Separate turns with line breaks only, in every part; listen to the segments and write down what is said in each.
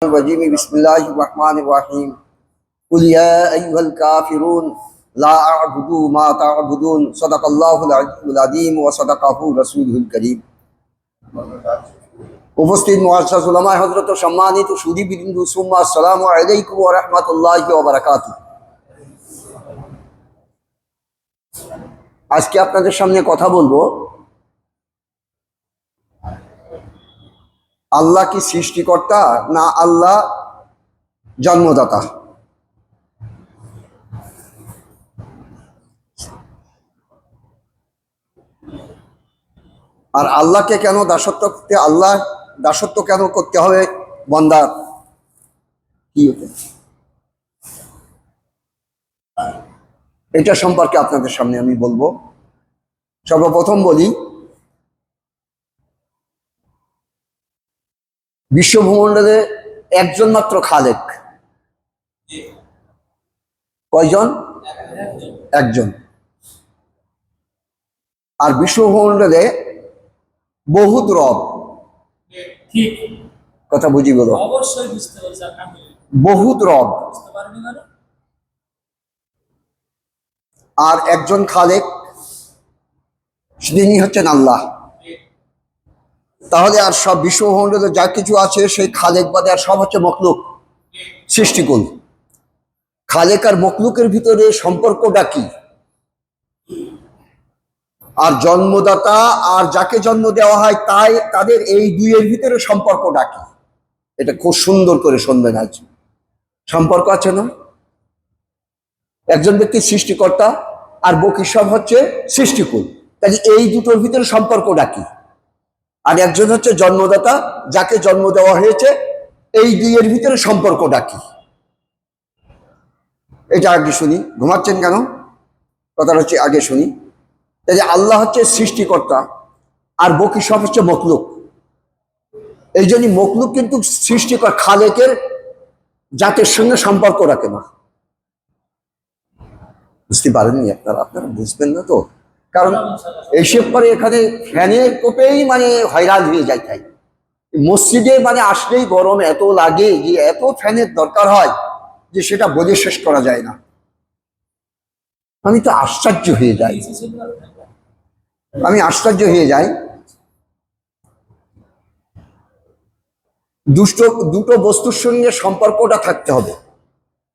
الرجيم بسم الله الرحمن الرحيم قل يا أيها الكافرون لا أعبد ما تعبدون صدق الله العلي العظيم وصدقه رسوله الكريم উপস্থিত মুআজ্জাজ উলামা হযরত সম্মানিত সুধী বিন্দু সুম্মা আসসালামু আলাইকুম ওয়া রাহমাতুল্লাহি ওয়া বারাকাতুহু। আজকে আপনাদের সামনে কথা বলবো আল্লাহ কি সৃষ্টিকর্তা না আল্লাহ জন্মদাতা। আর আল্লাহকে কেন দাসত্ব করতে দাসত্ব কেন করতে হবে বান্দার কি এটা সম্পর্কে আপনাদের সামনে আমি বলবো। সর্বপ্রথম বলি, বিশ্বভূমণ্ডলে একজন মাত্র খালেক। কয়জন? একজন। আর বিশ্বভূমণ্ডলে বহুত রব। কথা বুঝি বলো? বহুত রব আর একজন খালেক, তিনি হচ্ছেন আল্লাহ। তাহলে আর সব বিশ্বভূমণ্ডলে যা কিছু আছে সেই খালেক বাদে আর সব হচ্ছে মখলুক, সৃষ্টিকুল। খালেক আর মখলুকের ভিতরে সম্পর্কটা কি? আর জন্মদাতা আর যাকে জন্ম দেওয়া হয় তাদের এই দুইয়ের ভিতরে সম্পর্কটা কি? এটা খুব সুন্দর করে শুনবেন। আজ সম্পর্ক আছে না? একজন ব্যক্তি সৃষ্টিকর্তা আর বাকি সব হচ্ছে সৃষ্টিকুল। তাহলে এই দুটোর ভিতরে সম্পর্কটা কি? আর একজন হচ্ছে জন্মদাতা, যাকে জন্ম দেওয়া হয়েছে, এই দুইয়ের ভিতরে সম্পর্কটা কি? এটা আগে শুনি। ঘুমাচ্ছেন কেন? কথাটা হচ্ছে আগে শুনি। তাই আল্লাহ হচ্ছে সৃষ্টিকর্তা আর বাকি সব হচ্ছে মখলুক। এই জন্যই মখলুক কিন্তু সৃষ্টিকর খালেকের জাতের সঙ্গে সম্পর্ক রাখে না। বুঝতে পারেননি আপনারা বুঝবেন না তো। কারণ এইসব পরে এখানে ফ্যানের কোপেই হয়রান হয়ে যায়। তাই মসজিদে আসলেই গরম এত লাগে যে এত ফ্যানের দরকার হয় যে সেটা বলে শেষ করা যায় না। আমি তো আশ্চর্য হয়ে যাই। দুটো বস্তুর সঙ্গে সম্পর্কটা থাকতে হবে।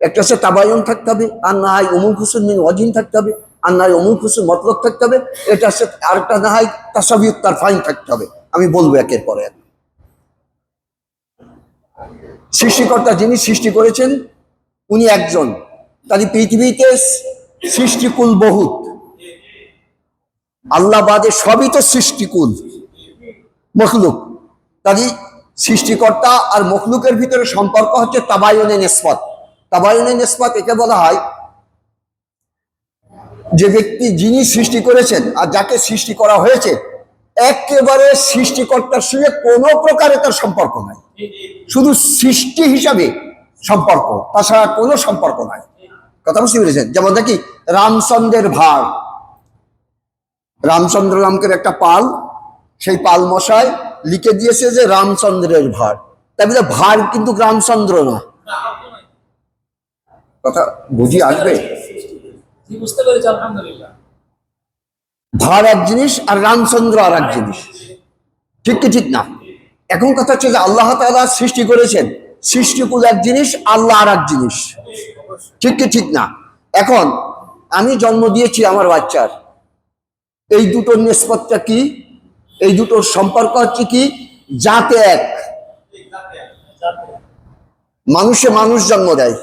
একটা হচ্ছে তাবায়ুন থাকতে হবে, আর না হয় উমুল খুসুন মিন ওয়াজিন থাকতে হবে, আর না হয় উমুল খুসুন মতলব থাকতে হবে। এটা হচ্ছে আরেকটা না হয় তাসাবিয়ুত তারফাইন থাকতে হবে। আমি বলবো একের পর এক। সৃষ্টিকর্তা যিনি সৃষ্টি করেছেন উনি একজন। তাই পৃথিবীতে সৃষ্টিকুল বহুত। আল্লাহ বাদে সবই তো সৃষ্টিকুল, মখলুক। তাই সৃষ্টিকর্তা আর মখলুকের ভিতরে সম্পর্ক হচ্ছে তাবায়ুনে নিসবত। তাবায়ুনে নিসবত একে বলা হয় যে ব্যক্তি যিনি সৃষ্টি করেছেন আর যাকে সৃষ্টি করা হয়েছে একেবারে সৃষ্টিকর্তার সঙ্গে কোনো প্রকারে তার সম্পর্ক নাই, শুধু সৃষ্টি হিসাবে সম্পর্ক, তাছাড়া কোনো সম্পর্ক নাই। কথা বুঝতে পেরেছেন? যেমন দেখি রামচন্দ্রের ভার, রামচন্দ্র নামকের একটা পাল, সেই পাল মশাই লিখে দিয়েছে যে রামচন্দ্রের ভার। তাই বলে ভার কিন্তু রামচন্দ্র না। কথা বুঝি আসবে? ভার এক জিনিস আর রামচন্দ্র আর এক জিনিস, ঠিক কি ঠিক না? এখন কথা হচ্ছে যে আল্লাহ তাআলা সৃষ্টি করেছেন, সৃষ্টিকুল এক জিনিস, আল্লাহ আর এক জিনিস, ঠিক কি ঠিক না? এখন আমি জন্ম দিয়েছি আমার বাচ্চার, এই দুটোর নিসবতটা কি? এই দুটোর সম্পর্ক হচ্ছে কি? জাতে এক। মানুষে মানুষ জন্ম দেয়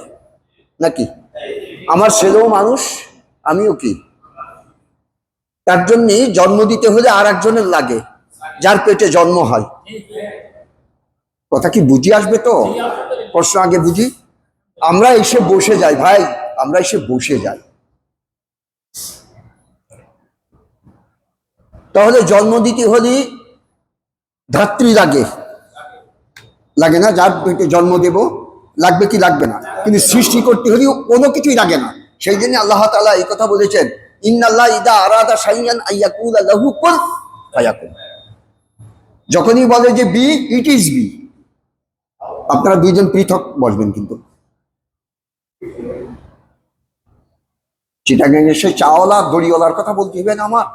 নাকি? আমার ছেলেও মানুষ, আমিও কি? তার জন্যে জন্ম দিতে হলে আর একজনের লাগে, যার পেটে জন্ম হয়। কথা কি বুঝি আসবে তো? প্রশ্ন আগে বুঝি। আমরা এসে বসে যাই ভাই, আমরা এসে বসে যাই। তাহলে জন্ম দিতে হলে ধাত্রী লাগে না? যার পেটে জন্ম দেব লাগবে কি লাগবে না? কিন্তু সৃষ্টি করতে হলেও কোনো কিছুই লাগে না। সেই জন্য আল্লাহ তাআলা এই কথা বলেছেন, ইন্নাল্লাহ ইদা আরাদা শাইআন আইয়াকুলা লাহু কুন ফায়াকুন। যখনই বলে যে বি, ইট ইজ বি। আপনারা দুইজন পৃথক বসবেন, কিন্তু চিটাগাঙে সেই চাওয়ালা দড়িওয়ালার কথা বলতে হবে না আমার।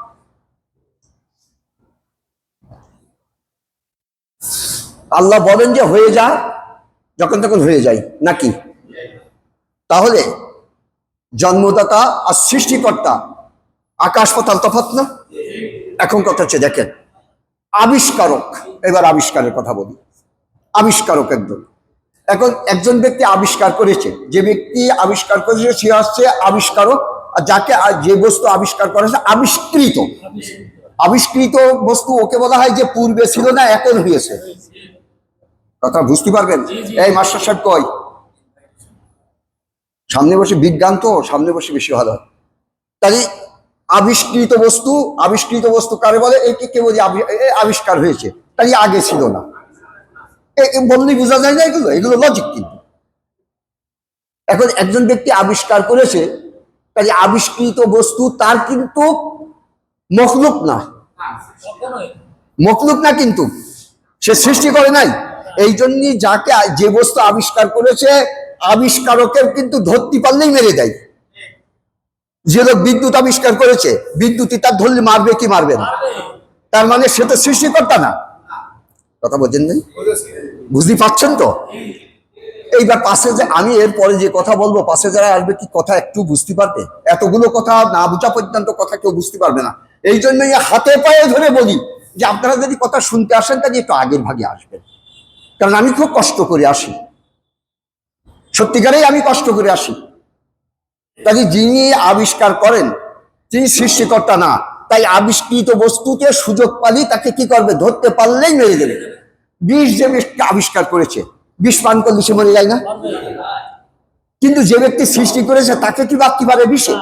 আল্লাহ বলেন যে হয়ে যা, যখন তখন হয়ে যায় নাকি? তাহলে জন্মদাতা আর সৃষ্টিকর্তা আকাশ পাতাল তফাৎ না? এখন কথা হচ্ছে দেখেন, আবিষ্কারক, এবার আবিষ্কারের কথা বলি। আবিষ্কারক একজন, এখন একজন ব্যক্তি আবিষ্কার করেছে, যে ব্যক্তি আবিষ্কার করেছে সে হচ্ছে আবিষ্কারক, আর যাকে যে বস্তু আবিষ্কার করেছে আবিষ্কৃত। আবিষ্কৃত বস্তু ওকে বলা হয় যে পূর্বে ছিল না, এখন হয়েছে। কথা বুঝতে পারবেন? এই মাস্টার সাহেব কই, সামনে বসে, বিজ্ঞান তো সামনে বসে বেশি ভালো হয়। তাই আবিষ্কৃত বস্তু, আবিষ্কৃত বস্তু কারে বলে? একে কে বলি আবিষ্কার হয়েছে, তাই আগে ছিল না। বললেই বোঝা যায় না, এগুলো এগুলো লজিক। কিন্তু এখন একজন ব্যক্তি আবিষ্কার করেছে, তাই আবিষ্কৃত বস্তু তার কিন্তু মখলুক না, মখলুক না, কিন্তু সে সৃষ্টি করে নাই। এই জন্যই যাকে যে বস্তু আবিষ্কার করেছে আবিষ্কারকের কিন্তু ধরতে পারলেই মেরে দেয়। যে লোক বিদ্যুৎ আবিষ্কার করেছে, বিদ্যুৎই তার ধরলে মারবে কি মারবে না? তার মানে সে তো সৃষ্টিকর্তা না। কথা বলছেন না? বুঝতে পারছেন তো? এইবার পাশে যে আমি এরপরে যে কথা বলবো, পাশে যারা আসবে কি কথা একটু বুঝতে পারবে? এতগুলো কথা না বোঝা পর্যন্ত কথা কেউ বুঝতে পারবে না। এই জন্যই হাতে পায়ে ধরে বলি যে আপনারা যদি কথা শুনতে আসেন তাহলে একটু আগের ভাগে আসবেন, কারণ আমি খুব কষ্ট করে আসি, সত্যিকারেই আমি কষ্ট করে আসি। তাই যিনি আবিষ্কার করেন তিনি সৃষ্টিকর্তা না, তাই আবিষ্কৃত বস্তুতে সুযোগ পালি তাকে কি করবে? ধরতে পারলেই মেরে দেবে। বিষ যে ব্যক্তি আবিষ্কার করেছে, বিষ পান করলে সে মরে যায় না? কিন্তু যে ব্যক্তি সৃষ্টি করেছে তাকে কি বাঁধতে পারে বিষে?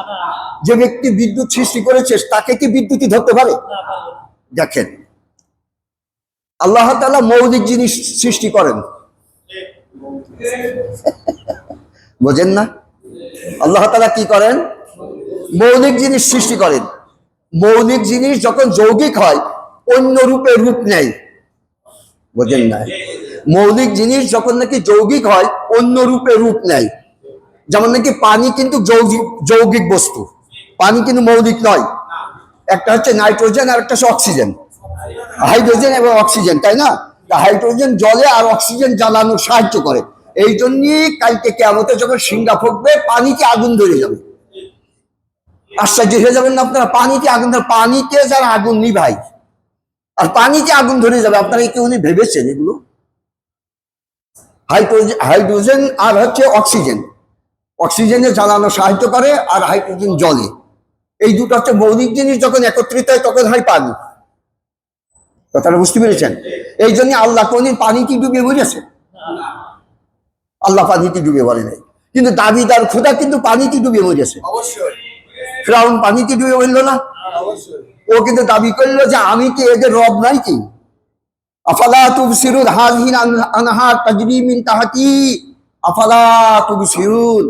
যে ব্যক্তি বিদ্যুৎ সৃষ্টি করেছে তাকে কি বিদ্যুৎই ধরতে পারে? দেখেন, আল্লাহ তাআলা মৌলিক জিনিস সৃষ্টি করেন, বোঝেন না? আল্লাহ তাআলা কি করেন? মৌলিক জিনিস সৃষ্টি করেন। মৌলিক জিনিস যখন যৌগিক হয় অন্য রূপে রূপ নেয়, বোঝেন না? মৌলিক জিনিস যখন নাকি যৌগিক হয় অন্য রূপে রূপ নেয়। যেমন নাকি পানি কিন্তু যৌগিক বস্তু, পানি কিন্তু মৌলিক নয়। একটা হচ্ছে নাইট্রোজেন আর একটা হচ্ছে অক্সিজেন, হাইড্রোজেন এবং অক্সিজেন, তাই না? হাইড্রোজেন জলে আর অক্সিজেন জ্বালানোর সাহায্য করে। এই জন্যই কালকে কিয়ামতে যখন সিংহা ফুঁকবে পানিতে আগুন ধরে যাবে। আশ্চর্য হয়ে যাবেন না আপনারা? পানিতে আগুন ধরে, পানিতে যারা আগুন নিভাই আর পানিতে আগুন ধরে যাবে, আপনারা কি উনি ভেবেছেন এগুলো? হাইড্রোজেন আর হচ্ছে অক্সিজেন, অক্সিজেনে জ্বালানো সাহায্য করে আর হাইড্রোজেন জলে। এই দুটো হচ্ছে মৌলিক জিনিস, যখন একত্রিত হয় তখন হয় পানি। কথাটা বুঝতে পেরেছেন? এই জন্য আল্লাহ কোনদিন পানিতে ডুবিয়ে বুঝেছে? আল্লাহ পানিতে ডুবিয়ে বলে নাই, কিন্তু দাবিদার খোদা কিন্তু পানিতে ডুবিয়ে বুঝেছে। ফিরআউন পানিতে ডুবিয়ে বললো না? ও কিন্তু দাবি করলো যে আমি কি এদের রব নাই কি? আফালা তুবসিরুন হাযিহিল আনহার তাজরি মিন তাহতি আফালা তুবসিরুন,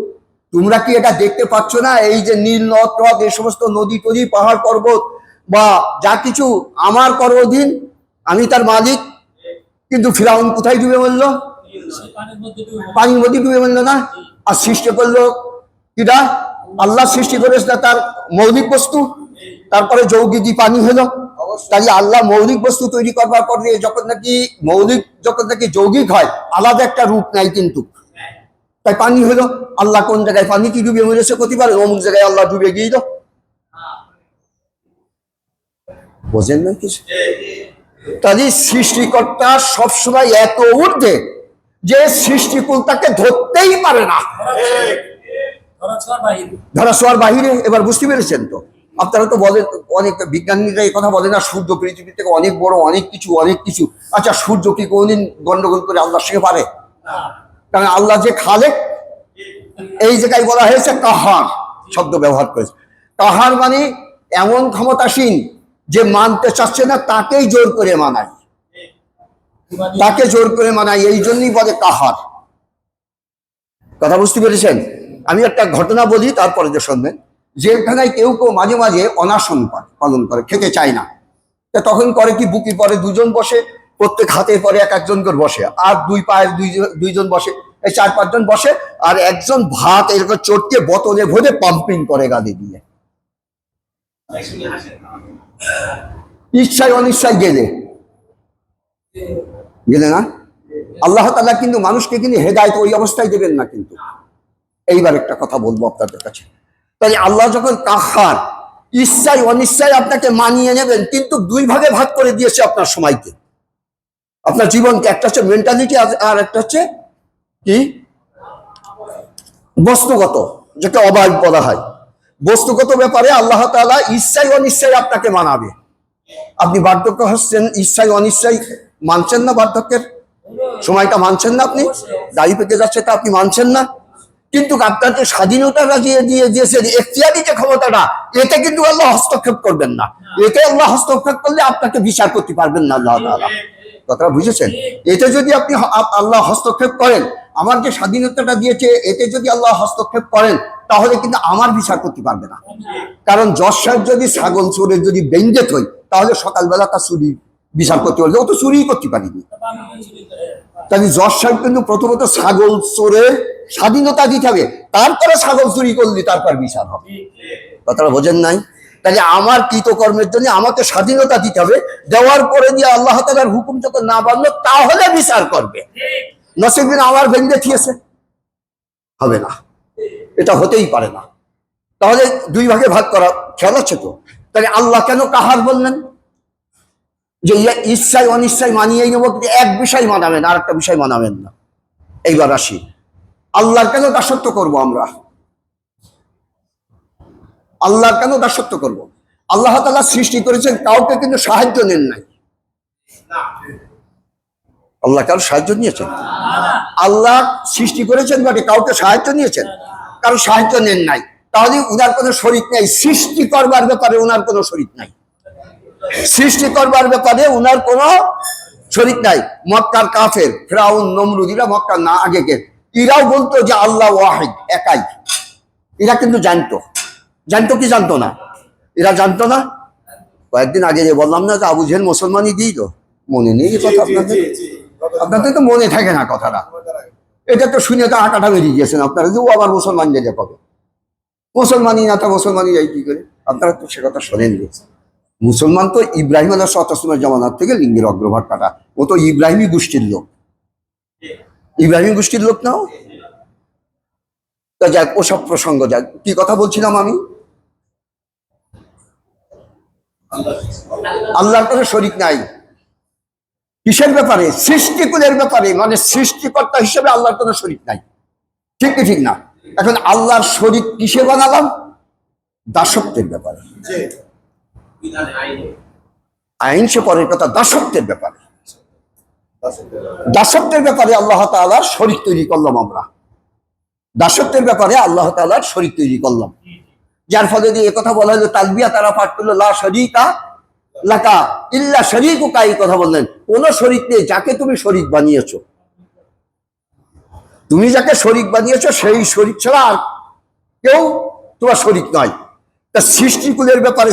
তোমরা কি এটা দেখতে পাচ্ছ না? এই যে নীল নদ নদ, এই সমস্ত নদী টদী, পাহাড় পর্বত বা যা কিছু আমার কর অধীন, আমি তার মালিক। কিন্তু ফিরআউন কোথায় ডুবে বললো? পানির মধ্যে ডুবে বললো না? আর সৃষ্টি করলো কিটা? আল্লাহ সৃষ্টি করেছে তার মৌলিক বস্তু, তারপরে যৌগিক পানি হলো। তাই আল্লাহ মৌলিক বস্তু তৈরি করবার পরে যখন নাকি মৌলিক যখন নাকি যৌগিক হয় আলাদা একটা রূপ নাই, কিন্তু তাই পানি হলো। আল্লাহ কোন জায়গায় পানিতে ডুবে মরেছে করতে পারে? অমুক জায়গায় আল্লাহ ডুবে গিয়েছিল। বোঝেন না কিছু? তাই সৃষ্টিকর্তা সবসময় এত ঊর্ধ্বে যে সৃষ্টিকুল তাকে ধরতেই পারে না, ধরা ছোঁয়ার বাহিরে। এবার বুঝতে পেরেছেন তো? আপনারা তো বলেন, অনেক বিজ্ঞানীরা এই কথা বলে না, সূর্য পৃথিবী থেকে অনেক বড়, অনেক কিছু অনেক কিছু। আচ্ছা, সূর্য কি কোনদিন গন্ডগোল করে আল্লাহর সঙ্গে পারে? কারণ আল্লাহ যে খালেক, এই জায়গায় বলা হয়েছে কাহার শব্দ ব্যবহার করেছে। কাহার মানে এমন ক্ষমতাসীন যে মানতে চাচ্ছে না তাকেই জোর করে মানায়, তাকে জোর করে মানায়, এই জন্যই বলে কাহার। কথা বুঝতে পেরেছেন? আমি একটা ঘটনা বলি, তারপরে যে শুনবেন। জেলখানায় কেউ কেউ মাঝে মাঝে অনাশন পালন করে, খেতে চায় না। তখন করে কি, বুকি পরে দুজন বসে প্রত্যেক হাতের পরে এক একজন করে বসে, আর দুই পায়ের দুইজন বসে, এই 4-5 জন বসে, আর একজন ভাত এরকম চটকে বোতলে ভরে পাম্পিং করে গালি দিয়ে, ইচ্ছায় অনিচ্ছায় গেলে না। আল্লাহ তাআলা কিন্তু মানুষকে কিন্তু হেদায়েত ওই অবস্থায় দেবেন না। কিন্তু এইবার একটা কথা বলবো আপনাদের কাছে, তাই আল্লাহ যখন কাহার, ইচ্ছায় অনিচ্ছায় আপনাকে মানিয়ে নেবেন, কিন্তু 2 ভাগে ভাগ করে দিয়েছে আপনার সময়কে, আপনার জীবনকে। একটা হচ্ছে মেন্টালিটি, আর একটা হচ্ছে কি বস্তুগত, যেটা অবাধ বলা হয়। বস্তুগত ব্যাপারে আল্লাহ তাআলা ইচ্ছায় অনিচ্ছায় আপনাকে মানাবে। আপনি বার্ধক্য হচ্ছেন, ইচ্ছায় অনিচ্ছায় মানছেন না, বার্ধক্যের সময়টা মানছেন না, আপনি দাড়ি পেকে যাচ্ছে তা আপনি মানছেন না, কিন্তু আপনার যে স্বাধীনতাটা দিয়ে দিয়েছেন, এখতিয়ারি যে ক্ষমতাটা, এতে কিন্তু আল্লাহ হস্তক্ষেপ করবেন না। এতে আল্লাহ হস্তক্ষেপ করলে আপনাকে বিচার করতে পারবেন না আল্লাহ তাআলা। কথাটা বুঝেছেন? এতে যদি আপনি আল্লাহ হস্তক্ষেপ করেন, আমার যে স্বাধীনতাটা দিয়েছে, এতে যদি আল্লাহ হস্তক্ষেপ করেন, তাহলে কিন্তু আমার বিচার করতে পারবে না। কারণ জজ সাহেব যদি ছাগল চোরের যদি বেঞ্জেত হই, তাহলে সকালবেলা তার চুরি বিচার করতে পারবে, ও তো চুরিই করতে পারিনি। তাহলে জজ সাহেব কিন্তু প্রথমত ছাগল চোরের স্বাধীনতা দিতে হবে, তারপরে ছাগল চুরি করলে তারপর বিচার হবে। কথাটা বোঝেন নাই? তাহলে আমার কৃতকর্মের জন্য আমাকে স্বাধীনতা দিতে হবে, দেওয়ার পরে দিয়ে আল্লাহ তাআলার হুকুম যখন না মানলো, তাহলে বিচার করবে। নসিবদিন আমার ভেঙে দিয়েছে, হবে না, এটা হতেই পারে না। তাহলে 2 ভাগে ভাগ করা খেয়াল আছে তো? তাহলে আল্লাহ কেন কাহার বললেন? যে ইচ্ছায় অনিচ্ছায় মানিয়ে নেবো, কিন্তু এক বিষয় মানাবেন, আর একটা বিষয় মানাবেন না। এইবার আসি, আল্লাহর কেন দাসত্ব করব আমরা? আল্লাহর কেন দাসত্ব করব? আল্লাহ তাআলা সৃষ্টি করেছেন, কাউকে কিন্তু সাহায্য নেন নাই। আল্লাহ কারো সাহায্য নিয়েছেন? আল্লাহ সৃষ্টি করেছেন বটে, কাউকে সাহায্য নিয়েছেন? কারো সাহায্য নেন নাই। তাহলে উনার কোনো শরীক নাই, সৃষ্টি করবার ব্যাপারে উনার কোনো শরীক নাই। সৃষ্টি করবার ব্যাপারে উনার কোনো শরীক নাই। মক্কার কাফের ফিরআউন, নমরুদ, এরা মক্কার না আগেকে, এরাও বলতো যে আল্লাহ ওয়াহিদ, একাই। এরা কিন্তু জানতো কি জানতো না? এরা জানতো না। কয়েকদিন আগে যে বললাম না যে আবু জেহেল মুসলমানই দিল, মনে নেই কথা আপনাদের তো মনে থাকে না কথাটা। এটা তো শুনে তো আকাটা বেরিয়ে গিয়েছেন আপনারা, যে ও আবার মুসলমান যে পাবে, মুসলমানই না তা মুসলমানই যাই কি করে? আপনারা তো সে কথা শোনেন গেছে। মুসলমান তো ইব্রাহিম আলাইহিস জামানার থেকে লিঙ্গের অগ্রভাগ কাটা, ও তো ইব্রাহিমী গোষ্ঠীর লোক, ইব্রাহিমী গোষ্ঠীর লোক নাও। তা যাক, ওসব প্রসঙ্গ যাক, কি কথা বলছিলাম আমি? আল্লাহর কোনো শরীক নাই। কিসের ব্যাপারে? সৃষ্টিকুলের ব্যাপারে, মানে সৃষ্টিকর্তা হিসেবে আল্লাহর কোনো শরীক নাই। ঠিক কি ঠিক না? এখন আল্লাহর শরীক কিসে বানালাম? দাসত্বের ব্যাপারে। আইন সে পরের কথা, দাসত্বের ব্যাপারে। দাসত্বের ব্যাপারে আল্লাহ তাআলার শরীক তৈরি করলাম আমরা। দাসত্বের ব্যাপারে আল্লাহ তাআলার শরীক তৈরি করলাম, যার ফলে যে কথা বলা হলো, তালবিয়া তারা পাঠ করলো, লা শরীকা লাকা ইল্লা শরীকুকা, এই কথা বললেন। কোন শরীক নেই যাকে তুমি শরীক বানিয়েছো। তুমি যাকে শরীক বানিয়েছো, সেই শরীক ছাড়া আর কেউ তোমার শরীক নয়। তা সৃষ্টিকুলের ব্যাপারে,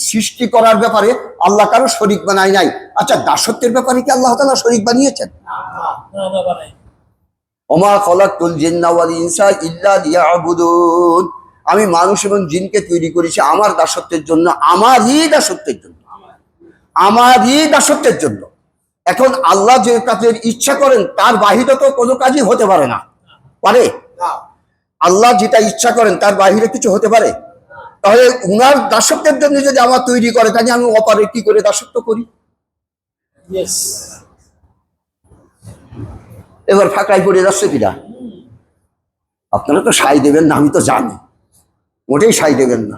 সৃষ্টি করার ব্যাপারে আল্লাহ কারো শরীক বানায় নাই। আচ্ছা, দাসত্বের ব্যাপারে কি আল্লাহ তাআলা শরীক বানিয়েছেন? ওমা খালাকতুল জিন্না ওয়াল ইনসা ইল্লা লিয়াবুদুন, আমি মানুষ এবং জিনকে তৈরি করেছি আমার দাসত্বের জন্য, আমারই দাসত্বের জন্য, আমারই দাসত্বের জন্য। এখন আল্লাহ যে কাজের ইচ্ছা করেন তার বাহিরে তো কোনো কাজই হতে পারে না, পারে? আল্লাহ যেটা ইচ্ছা করেন তার বাহিরে কিছু হতে পারে? তাহলে উনার দাসত্বের জন্য যদি আমার তৈরি করে, তাহলে আমি অপারে কি করে দাসত্ব করি? এবার ফাঁকায় পড়ে যাচ্ছে কিনা? আপনারা তো সাই দেবেন না, আমি তো জানি, মোটেই সাই দেবেন না।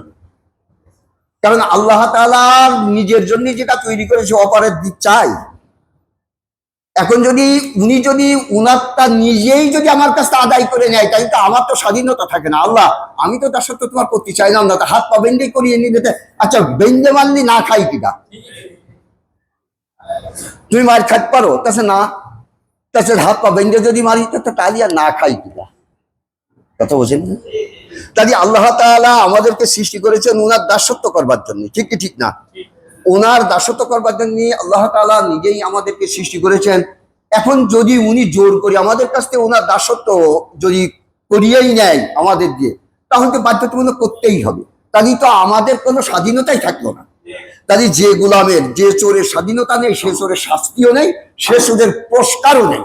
কারণ আল্লাহ তাআলা নিজের জন্য যেটা তৈরি করেছে, অপারের দিক চাই। এখন যদি উনি যদি উনারটা নিজেই যদি আমার কাছে আদায় করে নেয়, তাই তো আমার তো স্বাধীনতা থাকে না। আল্লাহ, আমি তো দাসত্ব তোমার করতে চাইলাম না, হাত পা বেঁধে করিয়ে নিয়ে যেতে। আচ্ছা, বেঁধে মারলি না খাই কিনা? তুমি মার খাইতে পারো? তাছে না, তাছে হাত পা বেঁধে যদি মারি তো তাহলে আর না খাই কিনা? কথা বোঝেন না? তাহলে আল্লাহ তাআলা আমাদেরকে সৃষ্টি করেছেন উনার দাসত্ব করবার জন্য, ঠিক কি ঠিক না? ওনার দাসত্ব করবার জন্য আল্লাহ তাআলা নিজেই আমাদেরকে সৃষ্টি করেছেন। এখন যদি উনি জোর করে আমাদের কাছ থেকে ওনার দাসত্ব যদি করিয়েই নেয় আমাদের দিয়ে, তাহলে তো বাধ্যতামূলক করতেই হবে। তাহলে তো আমাদের কোনো স্বাধীনতাই থাকলো না। তাহলে যে গোলামের, যে চোরের স্বাধীনতা নেই, সে চোরের শাস্তিও নেই, সে চোরের পুরস্কারও নেই।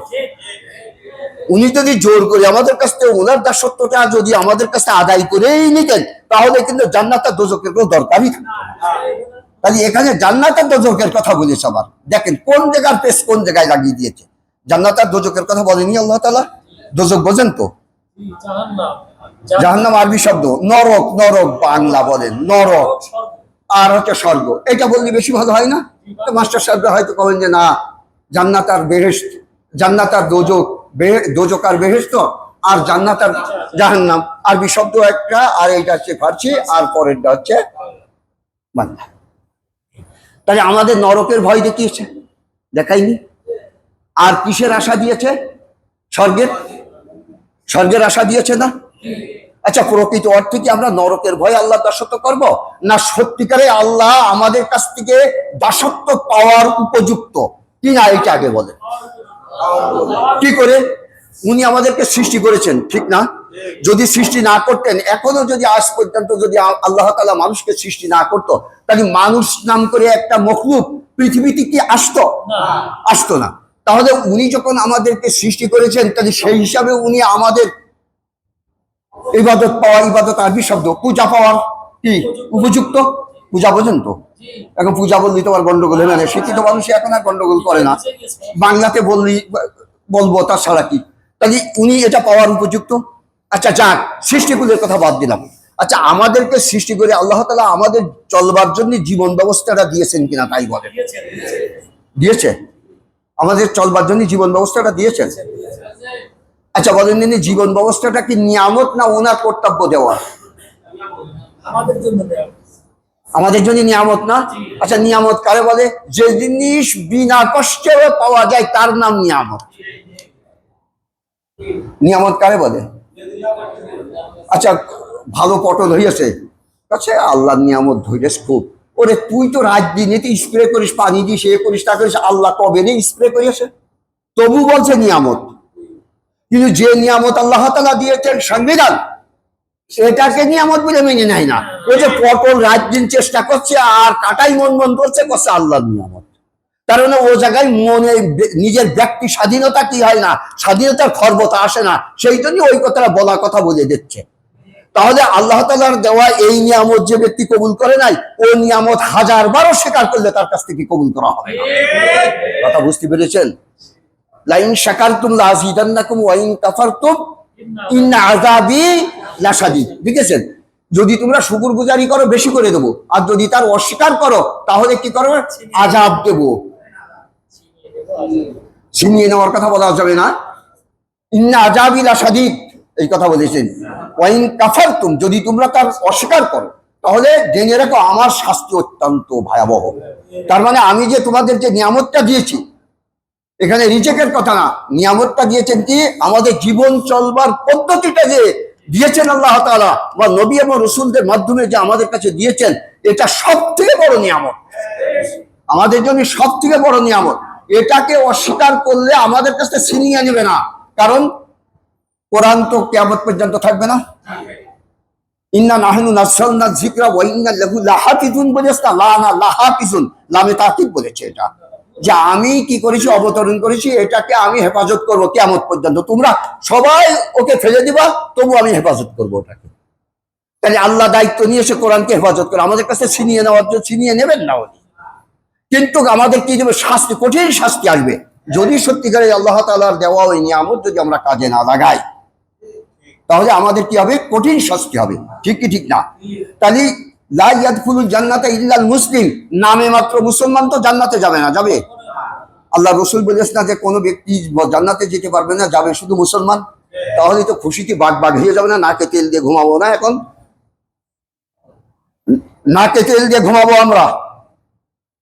উনি যদি জোর করে আমাদের কাছ থেকে ওনার দাসত্বটা যদি আমাদের কাছে আদায় করেই নিতেন, তাহলে কিন্তু জান্নাত আর দোজখের কোনো দরকারই থাকতো না। তাহলে এখানে জান্নাত আর দোজখের কথা বলেছে। আবার দেখেন কোন জায়গার পেশ কোন জায়গায় লাগিয়ে দিয়েছে। জান্নাত আর দোজখের কথা বলেনি আল্লাহ তাআলা। দোজখ বোঝেন তো? জাহান্নাম আরবি শব্দ, নরক, নরক বাংলা বলেন নরক, আর হচ্ছে স্বর্গ। এটা বললে বেশি ভালো হয় না? মাস্টার সাহেবরা হয়তো বলেন যে না, জান্নাত আর বেহেশত, জান্নাত আর দোজখ, দোজখ আর বেহেশত, আর জান্নাত আর জাহান্নাম আরবি শব্দ একটা, আর এইটা হচ্ছে ফার্সি, আর পরেরটা হচ্ছে বাংলা। তাহলে আমাদের নরকের ভয় দেখিয়েছে, দেখাইনি। আর কিসের আশা দিয়েছে? স্বর্গের, স্বর্গের আশা দিয়েছে না? আচ্ছা, প্রকৃত অর্থে কি আমরা নরকের ভয়ে আল্লাহ দাসত্ব করব, না সত্যিকারে আল্লাহ আমাদের কাছ থেকে দাসত্ব পাওয়ার উপযুক্ত কিনা এটা আগে বলেন। কি করে? উনি আমাদেরকে সৃষ্টি করেছেন, ঠিক না? যদি সৃষ্টি না করতেন, এখনো যদি আজ পর্যন্ত যদি আল্লাহ তাআলা মানুষকে সৃষ্টি না করতো, তাহলে মানুষ নাম করে একটা মখলুক পৃথিবীতে কি আসতো? আসতো না। তাহলে উনি যখন আমাদেরকে সৃষ্টি করেছেন, তাহলে সেই হিসাবে উনি আমাদের ইবাদত পাওয়া, ইবাদত আরবি শব্দ, পূজা পাওয়ার কি উপযুক্ত? পূজা বোঝেন তো? এখন পূজা বললি তোমার গন্ডগোল হবে না। শিক্ষিত মানুষ এখন আর গন্ডগোল করে না, বাংলাতে বললি বলবো, তাছাড়া কি? তাহলে উনি এটা পাওয়ার উপযুক্ত। আচ্ছা যাক, সৃষ্টিকুলের কথা বাদ দিলাম। আচ্ছা, আমাদেরকে সৃষ্টি করে আল্লাহ তাআলা আমাদের চলবার জন্য জীবন ব্যবস্থাটা দিয়েছেন কিনা তাই বলেন। দিয়েছে? আমাদের চলবার জন্য জীবন ব্যবস্থাটা দিয়েছেন। আচ্ছা বলেন, জীবন ব্যবস্থাটা কি নিয়ামত না ওনার কর্তব্য দেওয়া? আমাদের জন্য নিয়ামত না? আচ্ছা, নিয়ামত কারে বলে? যে জিনিস বিনা কষ্টে পাওয়া যায় তার নাম নিয়ামত। নিয়ামত কারে বলে? আচ্ছা, ভালো পটল হইয়াছে, আচ্ছা আল্লাহ নিয়ামত ধরেছ খুব। ওরে তুই তো রাজনীতি স্প্রে করিস, পানি দিস, এ করিস, তা করিস, আল্লাহ কবে নেই স্প্রে করিয়াছে, তবু বলছে নিয়ামত। কিন্তু যে নিয়ামত আল্লাহ তাআলা দিয়েছেন সংবিধান, সেটাকে নিয়ামত বলে মেনে নেয় না। ওই যে পটল রাত দিন চেষ্টা করছে আর কাটাই মন মন করছে, করছে আল্লাহর নিয়ামত। তার মানে ও জায়গায় মনে নিজের ব্যক্তি স্বাধীনতা কি হয় না, স্বাধীনতার খর্বতা আসে না, সেই জন্য ওই কথাটা বলা কথা বলে দিচ্ছে। তাহলে আল্লাহ তাআলার দেওয়া এই নিয়ামত যে ব্যক্তি কবুল করে নাই, ও নিয়ামত 1000 স্বীকার করলে তার কাছ থেকে কবুল করা হবে। কথা বুঝতে পেরেছেন? লাইন শাকারতুম লাযিদান্নাকুম ওয়া ইন কাফারতুম ইন্না আযাবি লাশাদীদ। বুঝেছেন? যদি তোমরা শুকরগুজারি করো বেশি করে দেবো, আর যদি তার অস্বীকার করো তাহলে কি করো? আযাব দেব। ছিনিয়ে নেওয়ার কথা বলা যাবে না। ইন্না আযাবি লাশাদীদ এই কথা বলেছেন। ওয়া ইন কাফারতুম, যদি তোমরা তার অস্বীকার করো তাহলে জেনে রাখো আমার শাস্তি অত্যন্ত ভয়াবহ। তার মানে আমি যে তোমাদের যে নিয়ামতটা দিয়েছি, এখানে রিজেকের কথা না, নিয়ামতটা দিয়েছেন কি আমাদের জীবন চলবার পদ্ধতিটা যে দিয়েছেন আল্লাহ তাআলা বা নবী এবং রাসূলদের মাধ্যমে যে আমাদের কাছে দিয়েছেন, এটা সবথেকে বড় নিয়ামত, আমাদের জন্য সবথেকে বড় নিয়ামত। এটাকে অস্বীকার করলে আমাদের কাছে ছিনিয়ে নেবে না, কারণ কোরআন তো কিয়ামত পর্যন্ত থাকবে না। ইন্না নাহনু নাযালনা যিকরা ওয়া ইন্না লাহু লাহাফিজুন বলেছে না, লানা লাহাফিজুন, লামে তাকিদ বলেছে। এটা যে আমি কি করেছি, অবতরণ করেছি, এটাকে আমি হেফাজত করব কিয়ামত পর্যন্ত। তোমরা সবাই ওকে ফেলে দিবা, তবু আমি হেফাজত করব ওটাকে। তাহলে আল্লাহ দায়িত্ব নিয়েছে কোরআনকে হেফাজত করে, আমাদের কাছে ছিনিয়ে নেওয়ার জন্য ছিনিয়ে নেবেন না উনি। কিন্তু আমাদের কি দেবে? শাস্তি, কঠিন শাস্তি আসবে যদি সত্যিকারে আল্লাহ তাআলার দেওয়া ওই নিয়ামত যদি আমরা কাজে না লাগাই, তাহলে আমাদের কি হবে? কঠিন শাস্তি হবে। ঠিক কি ঠিক না? তাহলে লা ইয়াদখুলুল জান্নাতা ইল্লাল মুসলিম, নামে মাত্র মুসলমান তো জান্নাতে যাবে না। যাবে? আল্লাহ রাসূল বলেছেন না যে কোনো ব্যক্তি জান্নাতে যেতে পারবে না, যাবে শুধু মুসলমান। তাহলে তো খুশিতে বাগ বাগ হয়ে যাবে না? নাকে তেল দিয়ে ঘুমাবো না? এখন নাকে তেল দিয়ে ঘুমাবো আমরা,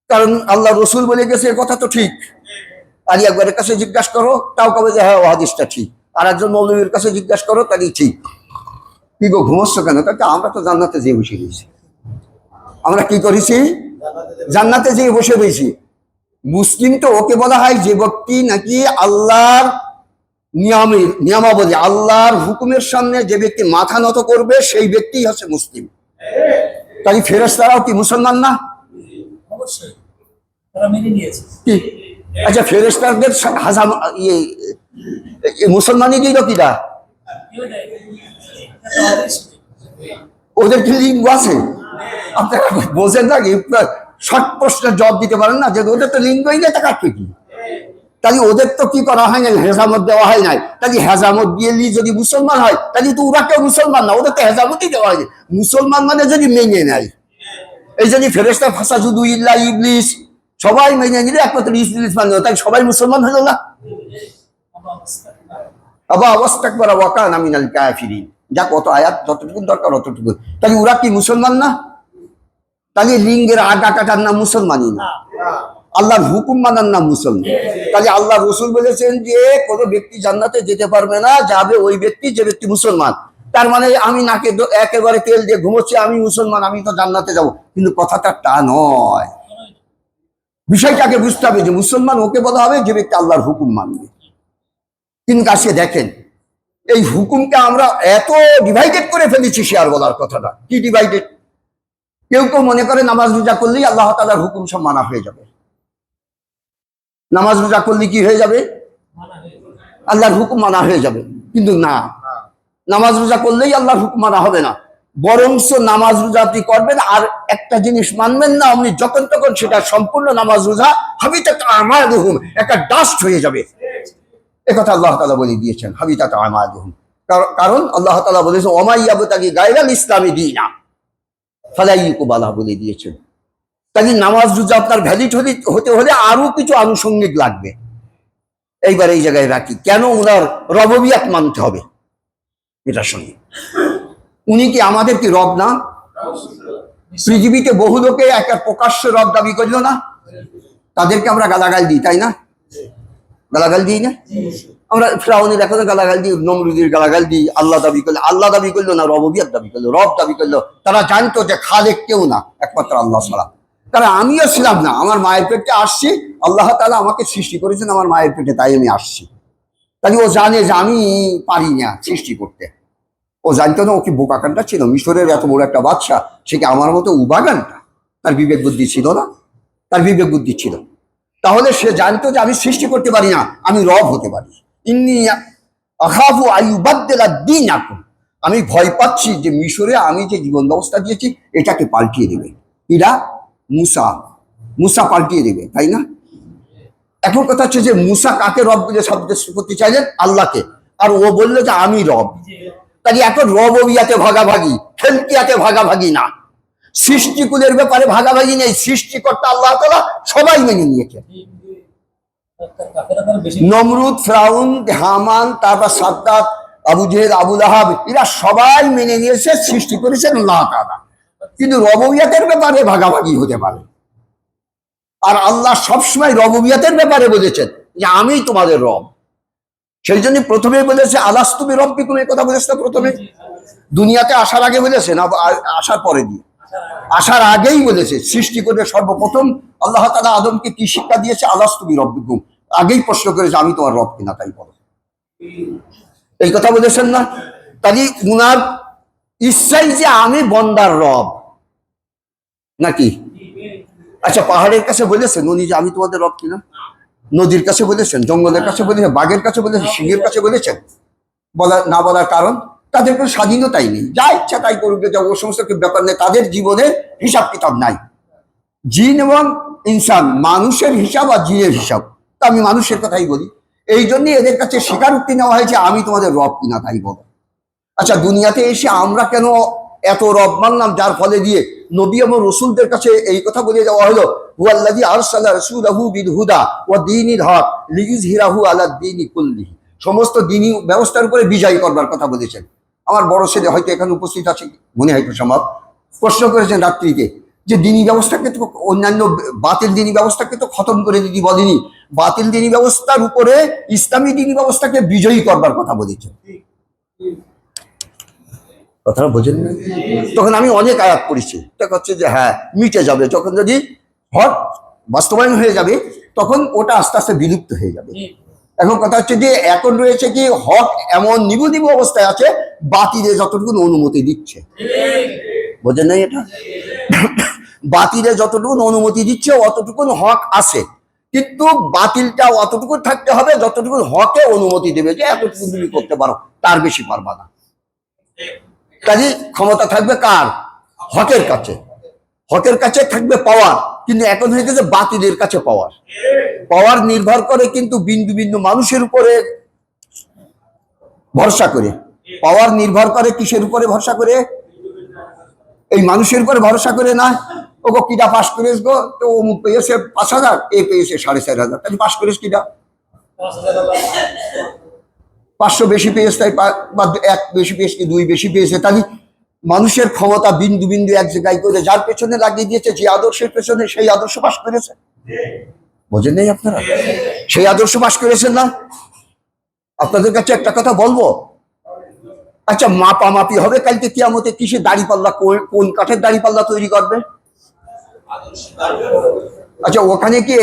কারণ আল্লাহ রাসূল বলে গেছে, কথা তো ঠিক। আর একবারের কাছে জিজ্ঞাসা করো, তাও কবে যে হ্যাঁ হাদিসটা ঠিক। আর একজন মৌলবীর কাছে জিজ্ঞাসা করো, তাহলে ঠিক। কি গো ঘুমোচ্ছ কেন? তাকে আমরা তো জান্নাতে যেয়ে বসে গেছি। আমরা কি করেছি? জান্নাতে যেয়ে বসে রয়েছি। মুসলিম তো ওকে বলা হয় যে ব্যক্তি নাকি আল্লাহর নিয়মাবলী, আল্লাহর হুকুমের সামনে যে ব্যক্তি মাথা নত করবে সেই ব্যক্তি হচ্ছে মুসলিম। তাই ফেরেশতারাও কি মুসলমান না?
অবশ্যই তারা মেনে নিয়েছে।
কি আচ্ছা, ফেরেশতাদের হাজাম মুসলমানই দিল কিনা? ওদের কি লিঙ্গ আছে? আপনারা বোঝেন না কি? শর্ট প্রশ্নের জবাব দিতে পারেন না যে ওদের তো লিঙ্গই নেই, তা কাটবে কি? তাহলে ওদের তো কি করা হয় না, হেজামত দেওয়া হয় নাই। তাহলে হেজামত দিয়ে যদি মুসলমান হয় তাহলে তো ওরা কেউ মুসলমান না, ওদের তো হেজামতই দেওয়া হয়। মুসলমান মানে যদি মেনে নেয়, এই যদি ফেরেশতা ফাঁসা শুধু ইল্লা ইবলিস সবাই মেনে নিলে একমাত্র ইবলিস মানে, তাই সবাই মুসলমান হলো না? আবার অবস্থা করা ওয়াকান মিনাল কাফিরিন। যা কত আয়াত যতটুকু দরকার অতটুকু। তাহলে ওরা কি মুসলমান না? তাহলে লিঙ্গের আগা কাটার নাম মুসলমানই না, আল্লাহর হুকুম মানার নাম মুসলমান। তাহলে আল্লাহ রসুল বলেছেন যে কোনো ব্যক্তি জান্নাতে যেতে পারবে না, যাবে ওই ব্যক্তি যে ব্যক্তি মুসলমান। তার মানে আমি নাকে একেবারে তেল দিয়ে ঘুমোচ্ছি আমি মুসলমান, আমি তো জান্নাতে যাব, কিন্তু কথাটা তা নয়। বিষয়টাকে বুঝতে হবে যে মুসলমান ওকে বলা হবে যে ব্যক্তি আল্লাহর হুকুম মানবে। কিন্তু কাছে দেখেন এই হুকুমকে আমরা এত ডিভাইডেড করে ফেলেছি। শেয়ার বলার কথাটা কি ডিভাইডেড? কেউ কেউ মনে করে নামাজ রোজা করলেই আল্লাহ তাআলার হুকুম সব মানা হয়ে যাবে। নামাজ রোজা করলে কি হয়ে যাবে? আল্লাহর হুকুম মানা হয়ে যাবে। কিন্তু না, নামাজ রোজা করলেই আল্লাহর হুকুম মানা হবে না। বরঞ্চ নামাজ রোজা আপনি করবেন আর একটা জিনিস মানবেন না, আপনি যখন তখন সেটা সম্পূর্ণ নামাজ রোজা হাবিতাত আমালুহুম, একটা ডাস্ট হয়ে যাবে। একথা আল্লাহ তাআলা বলে দিয়েছেন, হাবিতাত আমালুহুম। কারণ আল্লাহ তাআলা বলেছেন ওয়া মা ইয়াবতাগি গায়রাল ইসলামি দীনা ফালা ইউকবালা বলে দিয়েছেন। তাই নামাজ রোজা আপনার ভ্যালিড হতে হলে আরো কিছু আনুষঙ্গিক লাগবে। এইবার এই জায়গায় রাখি, কেন ওনার রববিয়াত মানতে হবে এটা শুনি। উনি কি আমাদের কি রব না? পৃথিবীতে বহু লোকে একটা প্রকাশ্য রব দাবি করলো না, তাদেরকে আমরা গালাগাল দিই, তাই না? গালাগাল দিই না? আমরা ফিরআউনের এখনো গালাগাল দিই, নমরুদের গালাগাল দিই। আল্লাহ দাবি করলো, আল্লাহ দাবি করলো না, রববিয়াত দাবি করলো, রব দাবি করলো। তারা জানতো যে খালেক কেউ না, একমাত্র আল্লাহ ছাড়া। কারণ আমিও ছিলাম না, আমার মায়ের পেটে আসছি, আল্লাহ তাআলা আমাকে সৃষ্টি করেছেন আমার মায়ের পেটে, তাই আমি আসছি। তাহলে ও জানে যে আমি পারি না সৃষ্টি করতে। ও জানতো না ও কি বোকাকানটা ছিল? মিশরের এত বড় একটা বাদশা, সে কি আমার মতো উবাগানটা? তার বিবেক বুদ্ধি ছিল না? তার বিবেক বুদ্ধি ছিল। তাহলে সে জানতো যে আমি সৃষ্টি করতে পারি না, আমি রব হতে পারি। ইন্নী আখাফু আইয়ুবাদদিলা দীনাকুম, আমি ভয় পাচ্ছি যে মিশরে আমি যে জীবন ব্যবস্থা দিয়েছি এটাকে পাল্টিয়ে দেবে। এরা মুসা পাল্টিয়ে দেবে, তাই না? এখন কথা হচ্ছে যে মুসা কাকে রব বলে সাব্যস্ত করতে চাইলেন? আল্লাহকে। আর ও বললো যে আমি রব। তাই এখন রববিয়াতে ভাগাভাগি, খেলকিয়াতে ভাগাভাগি না, সৃষ্টিকুলের ব্যাপারে ভাগাভাগি নেই। সৃষ্টিকর্তা আল্লাহ তাআলা সবাই মেনে নিয়েছে। নমরুদ, ফিরআউন, হামান, তারপর সাদ্দাত, আবু জেহেল, আবু লাহাব, এরা সবাই মেনে নিয়েছে সৃষ্টি করেছেন আল্লাহ তাআলা। কিন্তু রববিয়াতের ব্যাপারে ভাগাভাগি হতে পারে। আর আল্লাহ সবসময় রববিয়াতের ব্যাপারে বলেছেন যে আমি তোমাদের রব। সেই জন্য প্রথমে বলেছে আলাস্তু বিরব্বিকুম, এই কথা বলেছে না প্রথমে? দুনিয়াতে আসার আগে বলেছে না আসার পরে দিয়ে? আসার আগেই বলেছে। সৃষ্টি করে সর্বপ্রথম আল্লাহ তাআলা আদমকে কি শিক্ষা দিয়েছে? আলাস্তু বিরব্বিকুম। আগেই প্রশ্ন করেছে আমি তোমার রব কিনা, তাই বলো। এই কথা বলেছেন না? তাই উনার ইচ্ছাই যে আমি বন্দার রব নাকি? আচ্ছা, পাহাড়ের কাছে বলেছেন উনি যে আমি তোমাদের রব কিনা? নদীর কাছে বলেছেন, জঙ্গলের কাছে বলেছেন, বাঘের কাছে বলেছেন, সিংহের কাছে বলেছেন? না বলার কারণ তাদের কোনো স্বাধীনতাই নেই, যা ইচ্ছা তাই করবে, ও সমস্ত ব্যাপার নেই, তাদের জীবনের হিসাব কিতাব নাই। জিন এবং ইনসান, মানুষের হিসাব আর জিনের হিসাব। তা আমি মানুষের কথাই বলি। এই জন্যই এদের কাছে স্বীকারোক্তি নেওয়া হয়েছে আমি তোমাদের রব কিনা, তাই বলো। আচ্ছা, দুনিয়াতে এসে আমরা কেন এত রব মানলাম, যার ফলে দিয়ে নবী এবং রসুলদের কাছে এই কথা বলে যাওয়া হলো হুয়াল্লাযী আরসালা রাসূলাহু বিল হুদা ওয়া দীনিল হক লিইয়ুযহিরাহু আলা দীনি কুল্লিহি, সমস্ত দ্বীনি ব্যবস্থার উপরে বিজয় করবার কথা বলেছেন। আমার বড় ছেলে হয়তো এখানে উপস্থিত আছে, মনে হয় সম্ভব, প্রশ্ন করেছেন রাত্রিতে যে দ্বীনি ব্যবস্থাকে তো অন্যান্য বাতিল দ্বীনি ব্যবস্থাকে তো খতম করে দিতে বলেনি, বাতিল দ্বীনি ব্যবস্থার উপরে ইসলামী দ্বীনি ব্যবস্থাকে বিজয়ী করবার কথা বলেছেন। কথাটা বোঝেন না? তখন আমি অনেক আয়াত পড়েছি, এটা হচ্ছে যে হ্যাঁ মিটে যাবে, যখন যদি হক বাস্তবায়ন হয়ে যাবে তখন ওটা আস্তে আস্তে বিলুপ্ত হয়ে যাবে। এখন কথা হচ্ছে যে এখন রয়েছে কি হক এমন নিবু নিবু অবস্থায় আছে, বাতিলে যতটুকু অনুমতি দিচ্ছে, বোঝেন নাই এটা? বাতিলে যতটুকু অনুমতি দিচ্ছে অতটুকু হক আছে, কিন্তু বাতিলটা অতটুকু থাকতে হবে যতটুকু হকে অনুমতি দেবে যে এতটুকু তুমি করতে পারো, তার বেশি পারবা না। কাজে ক্ষমতা থাকবে কার? হকের কাছে। হকের কাছে থাকবে পাওয়ার, কিন্তু এখন হয়ে গেছে বাতিলের কাছে পাওয়ার। পাওয়ার নির্ভর করে কিন্তু বিন্দু বিন্দু মানুষের উপরে ভরসা করে। পাওয়ার নির্ভর করে কিসের উপরে ভরসা করে? এই মানুষের উপরে ভরসা করে না। ও গো কিটা পাস করেছ গো, তো অমুক পেয়েছে 5,000, এ পেয়েছে 4,500, তাই পাস করেছ কিটা? 500 বেশি পেয়েছে তাই, বা 1 বেশি পেয়েছে কি 2 বেশি পেয়েছে, তাই মানুষের ক্ষমতা বিন্দু বিন্দু এক জায়গায় করে যার পেছনে লাগিয়ে দিয়েছে, যে আদর্শের পেছনে সেই আদর্শ পাস করেছে। বোঝেন নাই আপনারা? সেই আদর্শ পাস করেছেন না? আপনাদের কাছে একটা কথা বলবো, আচ্ছা মাপামাপি হবে কালকে কিয়ামতে, কিসে দাড়িপাল্লা, কোন কাঠের দাড়িপাল্লা তৈরি করবে? আচ্ছা ওখানে কি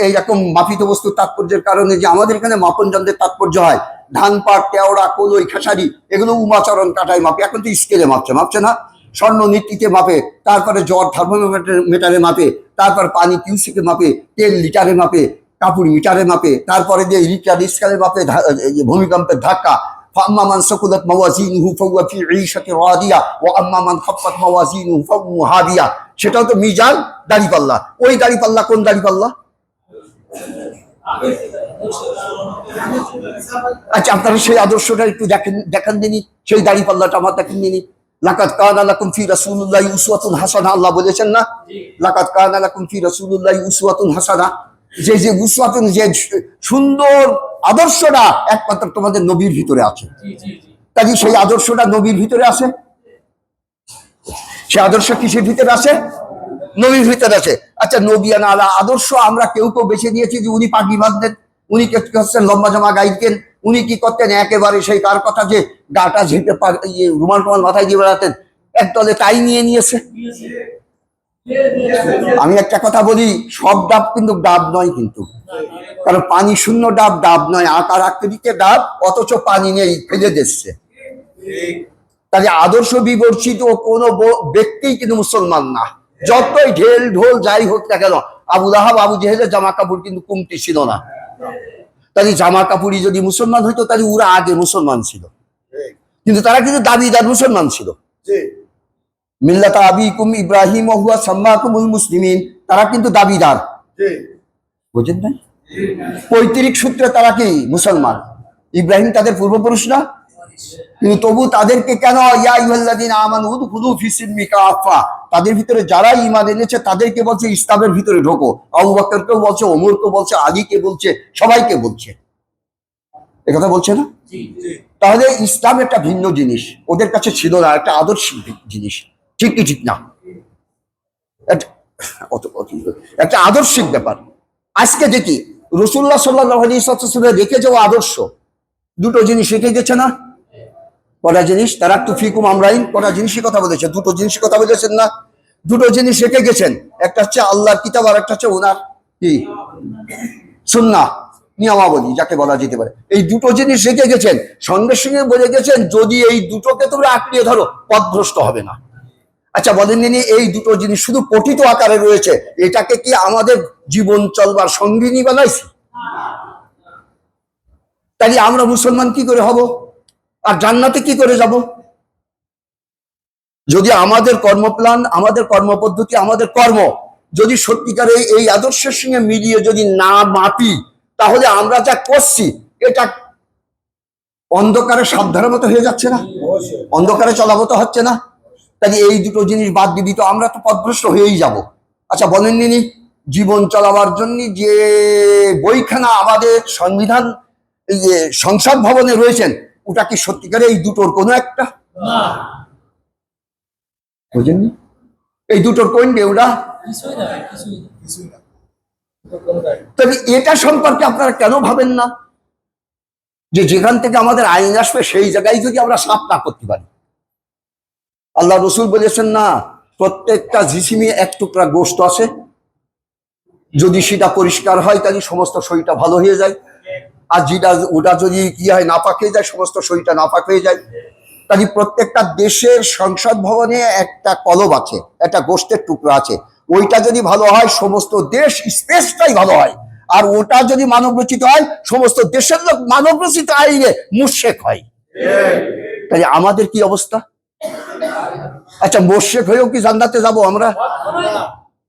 এইরকম মাপিত বস্তুর তাৎপর্যের কারণে যে আমাদের এখানে মাপন যন্ত্রের তাৎপর্য হয়, ধান পাট কেওড়া কলই খেসারি এগুলো উমাচরণ কাটায় মাপে, এখন তো স্কেলে মাপছে না, স্বর্ণ নীতিতে মাপে, তারপরে জ্বর থার্মোমিটারে মাপে, তারপর পানি কিউসিকে মাপে, তেল লিটারে মাপে, কাপড় মিটারে মাপে, তারপরে যে রিটার স্কেলে মাপে, ভূমিকম্পের ধাক্কা। فأما من ثقلت موازينه فهو في عيشة راضية وأما من خفت موازينه فهو هادية। সেটাও তো মিজান, দাড়িপাল্লা। ওই দাড়িপাল্লা কোন দাড়িপাল্লা? আচ্ছা আপনারা সেই আদর্শটা একটু দেখান দিনি, সেই দাড়িপাল্লাটা আমার দেখেন দিনি। লাকাদ কানা লাকুম ফি রাসূলিল্লাহি উসওয়াতুন হাসানাহ, আল্লাহ বলেছেন না? লাকাদ কানা লাকুম ফি রাসূলিল্লাহি উসওয়াতুন হাসানাহ, যে উসওয়াতুন, যে সুন্দর আদর্শটা একমাত্র তোমাদের নবীর ভিতরে আছে। কাজে সেই আদর্শটা নবীর ভিতরে আছে। সে আদর্শ কিসের ভিতরে আছে? নবীর ভিতরে আছে। আচ্ছা নবিয়ানা আলা আদর্শ আমরা কেউ বেছে নিয়েছি যে উনি পাগড়ি বাঁধতেন, উনি কি করতেন লম্বা জামা গাইতেন, উনি কি করতেন একেবারে সেই কার কথা যে গাটা ঝেঁপে রুমাল টুমাল মাথায় দিয়ে বেড়াতেন, একদলে তাই নিয়েছে। আমি একটা কথা বলি, সব ডাব কিন্তু ডাব নয়, কিন্তু কারণ পানি শূন্য ডাব নয়, আকার আকৃতিতে ডাব, অথচ পানি নেই, ফেলে দিচ্ছে। তাহলে আদর্শ বিবর্জিত কোন ব্যক্তি কিন্তু মুসলমান না, যতই ঢেল ঢোল যাই হোক না কেন। আবু লাহাব আবু জেহেলের জামা কাপড় কিন্তু কমতি ছিল না। তাহলে জামা কাপড়ই যদি মুসলমান হইতো তাহলে ওরা আগে মুসলমান ছিল, কিন্তু তারা কিন্তু দাবিদার মুসলমান ছিল। মিল্লাতা আবিকুম ইব্রাহিম ওয়া হুয়া সাম্মাকুমুল মুসলিমিন, তারা কিন্তু দাবিদার, বুঝেন না? পৈতৃক সূত্রে তারা কি মুসলমান, ইব্রাহিম তাদের পূর্বপুরুষ না? কিন্তু তবু তাদেরকে কেন ইয়া আইয়ুহাল্লাযীনা আমানু উদখুলু ফিস সিলমি কাফা, তাদের ভিতরে যারা ঈমান এনেছে তাদেরকে বলছে ইসলামের ভিতরে ঢোকো। আবু বকরকেও বলছে, ওমরকে বলছে, আলীকে বলছে, সবাইকে বলছে। এ কথা বলছে না? তাহলে ইসলাম একটা ভিন্ন জিনিস, ওদের কাছে ছিল না, একটা আদর্শিক জিনিস। ঠিক কি ঠিক না? একটা আদর্শিক ব্যাপার। আজকে দেখি রাসূলুল্লাহ সাল্লাল্লাহু আলাইহি ওয়াসাল্লাম রেখে যাওয়া আদর্শ, দুটো জিনিস রেখে গেছে না? কটা জিনিস? তারাক্তু ফিকুম আমরাইন, কটা জিনিসের কথা বলেছে? দুটো জিনিসের কথা বলেছেন না? দুটো জিনিস রেখে গেছেন, একটা হচ্ছে আল্লাহর কিতাব আর একটা হচ্ছে ওনার কি সুন্নাহ, নিয়মাবলী যাকে বলা যেতে পারে। এই দুটো জিনিস রেখে গেছেন, সঙ্গে সঙ্গে বলে গেছেন যদি এই দুটোকে তোমরা আঁকড়িয়ে ধরো পথভ্রষ্ট হবে না। আচ্ছা বলেন নি, এই দুটো জিনিস শুধু পঠিত আকারে রয়েছে, এটাকে কি আমাদের জীবন চলবার সঙ্গিনী বানাইছি? তাই আমরা মুসলমান কি করে হব, আর জান্নাতে কি করে যাব? যদি আমাদের কর্মপ্লান, আমাদের কর্মপদ্ধতি, আমাদের কর্ম যদি সত্যিকারে এই আদর্শের সঙ্গে মিলিয়ে যদি না মাপি, তাহলে আমরা যা করছি এটা অন্ধকারে সাবধানের মতো হয়ে যাচ্ছে না? অন্ধকারে চলামতো হচ্ছে না? তাই এই দুটো জিনিস বাদ দিয়ে দিত আমরা তো পথভ্রষ্ট হয়েই যাব। আচ্ছা বলেন নি, জীবন চলাবার জন্য যে বইখানা আমাদের সংবিধান সংসদ ভবনে রয়েছেন, ওটা কি সত্যিকারে এই দুটোর কোনো একটা? বুঝেননি? এই দুটোর কোনটা ওটা? তবে এটা সম্পর্কে আপনারা কেন ভাবেন না যে যেখান থেকে আমাদের আইন আসবে সেই জায়গায় যদি আমরা সাফ না করতে পারি, আল্লাহ রসুল বলেছেন না, প্রত্যেকটা জিসিমে এক টুকরা গোশত আছে, যদি সেটা পরিষ্কার হয় তাহলে সমস্ত শরীরটা ভালো হয়ে যায়, আর যেটা ওটা যদি কি হয় নাপাক হয়ে যায়, সমস্ত শরীরটা নাপাক হয়ে যায়। তাহলে প্রত্যেকটা দেশের সংসদ ভবনে একটা কলব আছে, একটা গোশতের টুকরা আছে, ওইটা যদি ভালো হয় সমস্ত দেশ স্পেসটাই ভালো হয়, আর ওটা যদি মানব রচিত হয় সমস্ত দেশের লোক মানব রচিত আইনে মুশরিক হয়। তাহলে আমাদের কি অবস্থা? আচ্ছা, মুশরিক হয়েও কি জান্নাতে যাব আমরা?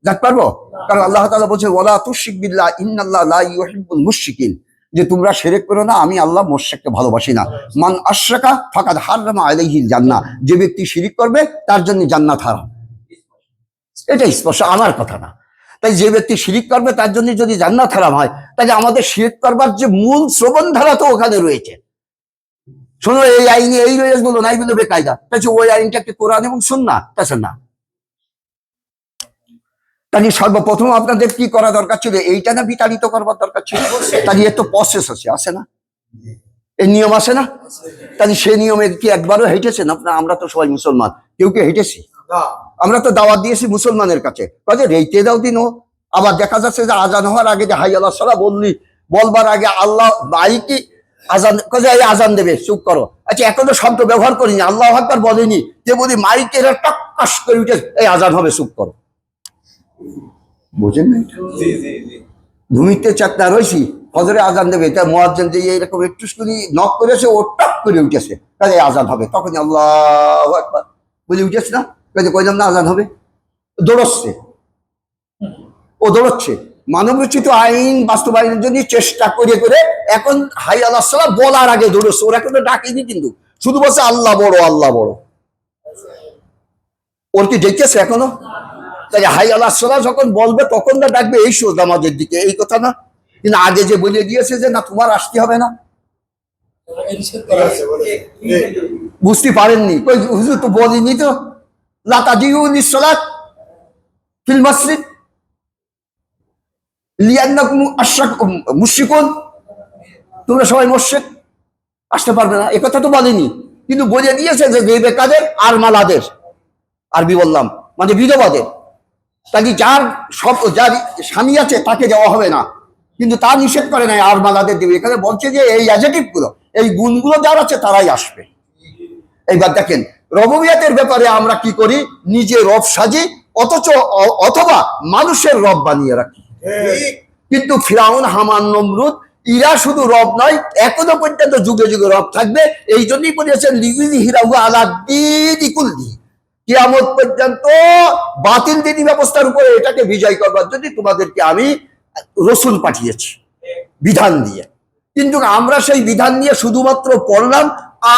যেতে পারবো? কারণ আল্লাহ তাআলা বলছেন ওয়ালা তুশরিক বিল্লাহ ইন্নাল্লাহ লা ইউহিব্বুল মুশরিকিন, যে তোমরা শিরক করো না, আমি আল্লাহ মুশরিককে ভালোবাসি না। মান আশরাকা ফাকাদ হারামা আলাইহিল জান্নাহ, যে ব্যক্তি শিরক করবে তার জন্য জান্নাত হারাম। এটা স্পষ্ট, আমার কথা না। তাই যে ব্যক্তি শিরক করবে তার জন্য যদি জান্নাত হারাম হয়, তাহলে আমাদের শিরক করবার যে মূল শ্রবণ ধারা তো ওখানে রয়েছে। শোনো, এই আইনে এই রয়েছে বলো নাই বলে বেকায়দা, তাই ওই আইনটা কি কোরআন এবং সুন্নাহ? তাছাড়া না। তাহলে সর্বপ্রথম আপনাদের কি করা দরকার ছিল? এইটা না বিতাড়িত করবার দরকার ছিল? তাহলে এর তো প্রসেস আছে না? এই নিয়ম আছে না? তাহলে সেই নিয়মে কি একবারও হেঁটেছেন আপনার? আমরা তো সবাই মুসলমান, কেউ কে হেঁটেছি? আমরা তো দাওয়াত দিয়েছি মুসলমানের কাছে, কাজে রেইতে দাও দিনও। আবার দেখা যাচ্ছে যে আজান হওয়ার আগে যে হাই আল্লাহ সালা বলবার আগে আল্লাহ বাইকি আজান কাজে এই আজান দেবে, চুপ করো। আচ্ছা, এখনো শব্দ ব্যবহার করিনি, আল্লাহ আকবার বলেনি, যে বলি মাইকের টক্কাস করে উঠে এই আজান হবে, চুপ করো। বুঝেন না? ঘুমিতে চাকনা রয়েছি, ফজরে আজান দেবে, তার মুয়াজ্জিন যে এরকম একটু শুনি নক করেছে, ও টক করে উঠেছে, কাজে আজান হবে, তখন আল্লাহু আকবার বলে উঠেছে না, কাজে কইলাম না আজান হবে, দৌড়চ্ছে, ও দৌড়চ্ছে। মানবরচিত আইন বাস্তবায়নের জন্য চেষ্টা করে করে এখন হাই আল্লাহ সালাহ বলার আগে দৌড়চ্ছে, ওরা কিন্তু ডাকেনি, কিন্তু শুধু বলছে আল্লাহ বড়, আল্লাহ বড়। ওর কি ডেকেছে এখনো? তাই হাই আল্লাহ সালাহ যখন বলবে তখন না ডাকবে এই সোজ আমাদের দিকে, এই কথা না? কিন্তু আগে যে বলে দিয়েছে যে না তোমার আসতে হবে না, বুঝতে পারেননি? হুজুর তো বলিনি তো লা তাদিউনি সালাত ফিল মসজিদ লিআন্নাকুম আশরাকুম মুশরিকুন, তোমরা সবাই মুশরিক, আসতে পারবে না, এ কথা তো বলেনি, কিন্তু বলে দিয়েছে যে বেকাদের আর মালাদের, আরবি বললাম মানে বিধবাদের। তাকে যার স্বামী আছে তাকে দেওয়া হবে না, কিন্তু তা নিষেধ করে নাই আর মালাদের দেবে। এখানে বলছে যে এই অ্যাডজেক্টিভ গুলো, এই গুণগুলো যার আছে তারাই আসবে। এইবার দেখেন, রববিয়াতের ব্যাপারে আমরা কি করি? নিজে রব সাজি, অথবা মানুষের রব বানিয়ে রাখি। কিন্তু ফিরাউন, হামান, নমরুদ ইরা শুধু রব নয়, এখনো পর্যন্ত যুগে যুগে রব থাকবে। এই জন্যই বলেছেন লিইউযহিরাহু আলা দীনি কুল্লিহি, কিয়ামত পর্যন্ত বাতিল দিনী ব্যবস্থার উপরে এটাকে বিজয় করবার জন্য তোমাদেরকে আমি রসুল পাঠিয়েছি বিধান দিয়ে। কিন্তু আমরা সেই বিধান নিয়ে শুধুমাত্র পড়লাম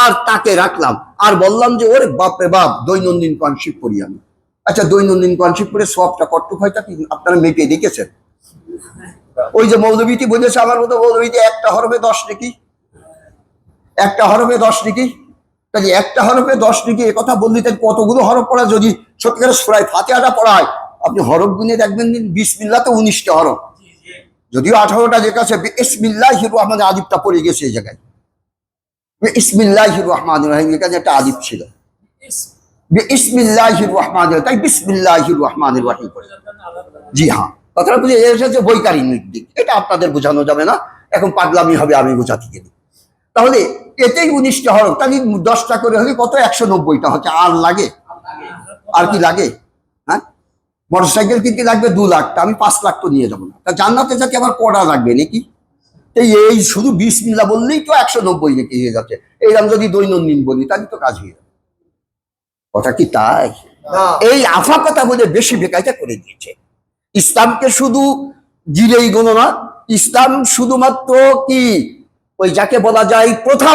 আর তাকে রাখলাম, আর বললাম যে ওরে বাপরে বাপ দৈনন্দিন কনশিপ করি আমি। আচ্ছা, দৈনন্দিন কনশিপ করে সবটা কট্টু হয় তা কি আপনারা মেপে দেখেছেন? ওই যে মৌলবীটি বলেছে, আমার মতো মৌলবীটি একটা হরফে 10 নাকি, একটা হরফে 10 নাকি, তাহলে একটা হরফে 10 নাকি এ কথা বললি, তাহলে কতগুলো হরফ পড়া? যদি সত্যিকারের সূরা ফাতিহাটা পড়া হয়, আপনি হরফ গুনে দেখবেন বিসমিল্লাহ তো 19টা হরফ, যদিও 18টা যে কাছে বিসমিল্লাহির রহমানির আলিফটা পড়ে গেছে এই জায়গায়, বিসমিল্লাহির রহমানির রহিম এখানে একটা আলিফ ছিল, বিসমিল্লাহির রহমানির, তাই বিসমিল্লাহির রহমানির রহিম পড়ে। জি হ্যাঁ, কথাটা বুঝে এসেছে বৈকারিক দিক, এটা আপনাদের বোঝানো যাবে না, এখন পাগলামি হবে আমি বোঝাতে গেলে। তাহলে এতেই 19টা হরফ, তাহলে 10টা করে হলে কত? 190টা হচ্ছে। আর লাগে? আর কি লাগে? হ্যাঁ, মোটরসাইকেল কিনতে লাগবে 2 লাখ, আমি 5 লাখ তো নিয়ে যাবো না, তা জান্নাতে যাতে আবার কড়া লাগবে নাকি? এই শুধু বিসমিল্লাহ বললেই তো 190 নাকি হয়ে যাচ্ছে। এইরকম যদি দৈনন্দিন বলি তাহলে তো কাজ হয়ে যাবে। কথা কি তাই? এই আফা কথা বলে বেশি বেকায়দা করে দিয়েছে। ইসলামকে শুধু জিরেই গণনা, ইসলাম শুধুমাত্র কি ওই যাকে বলা যায় প্রথা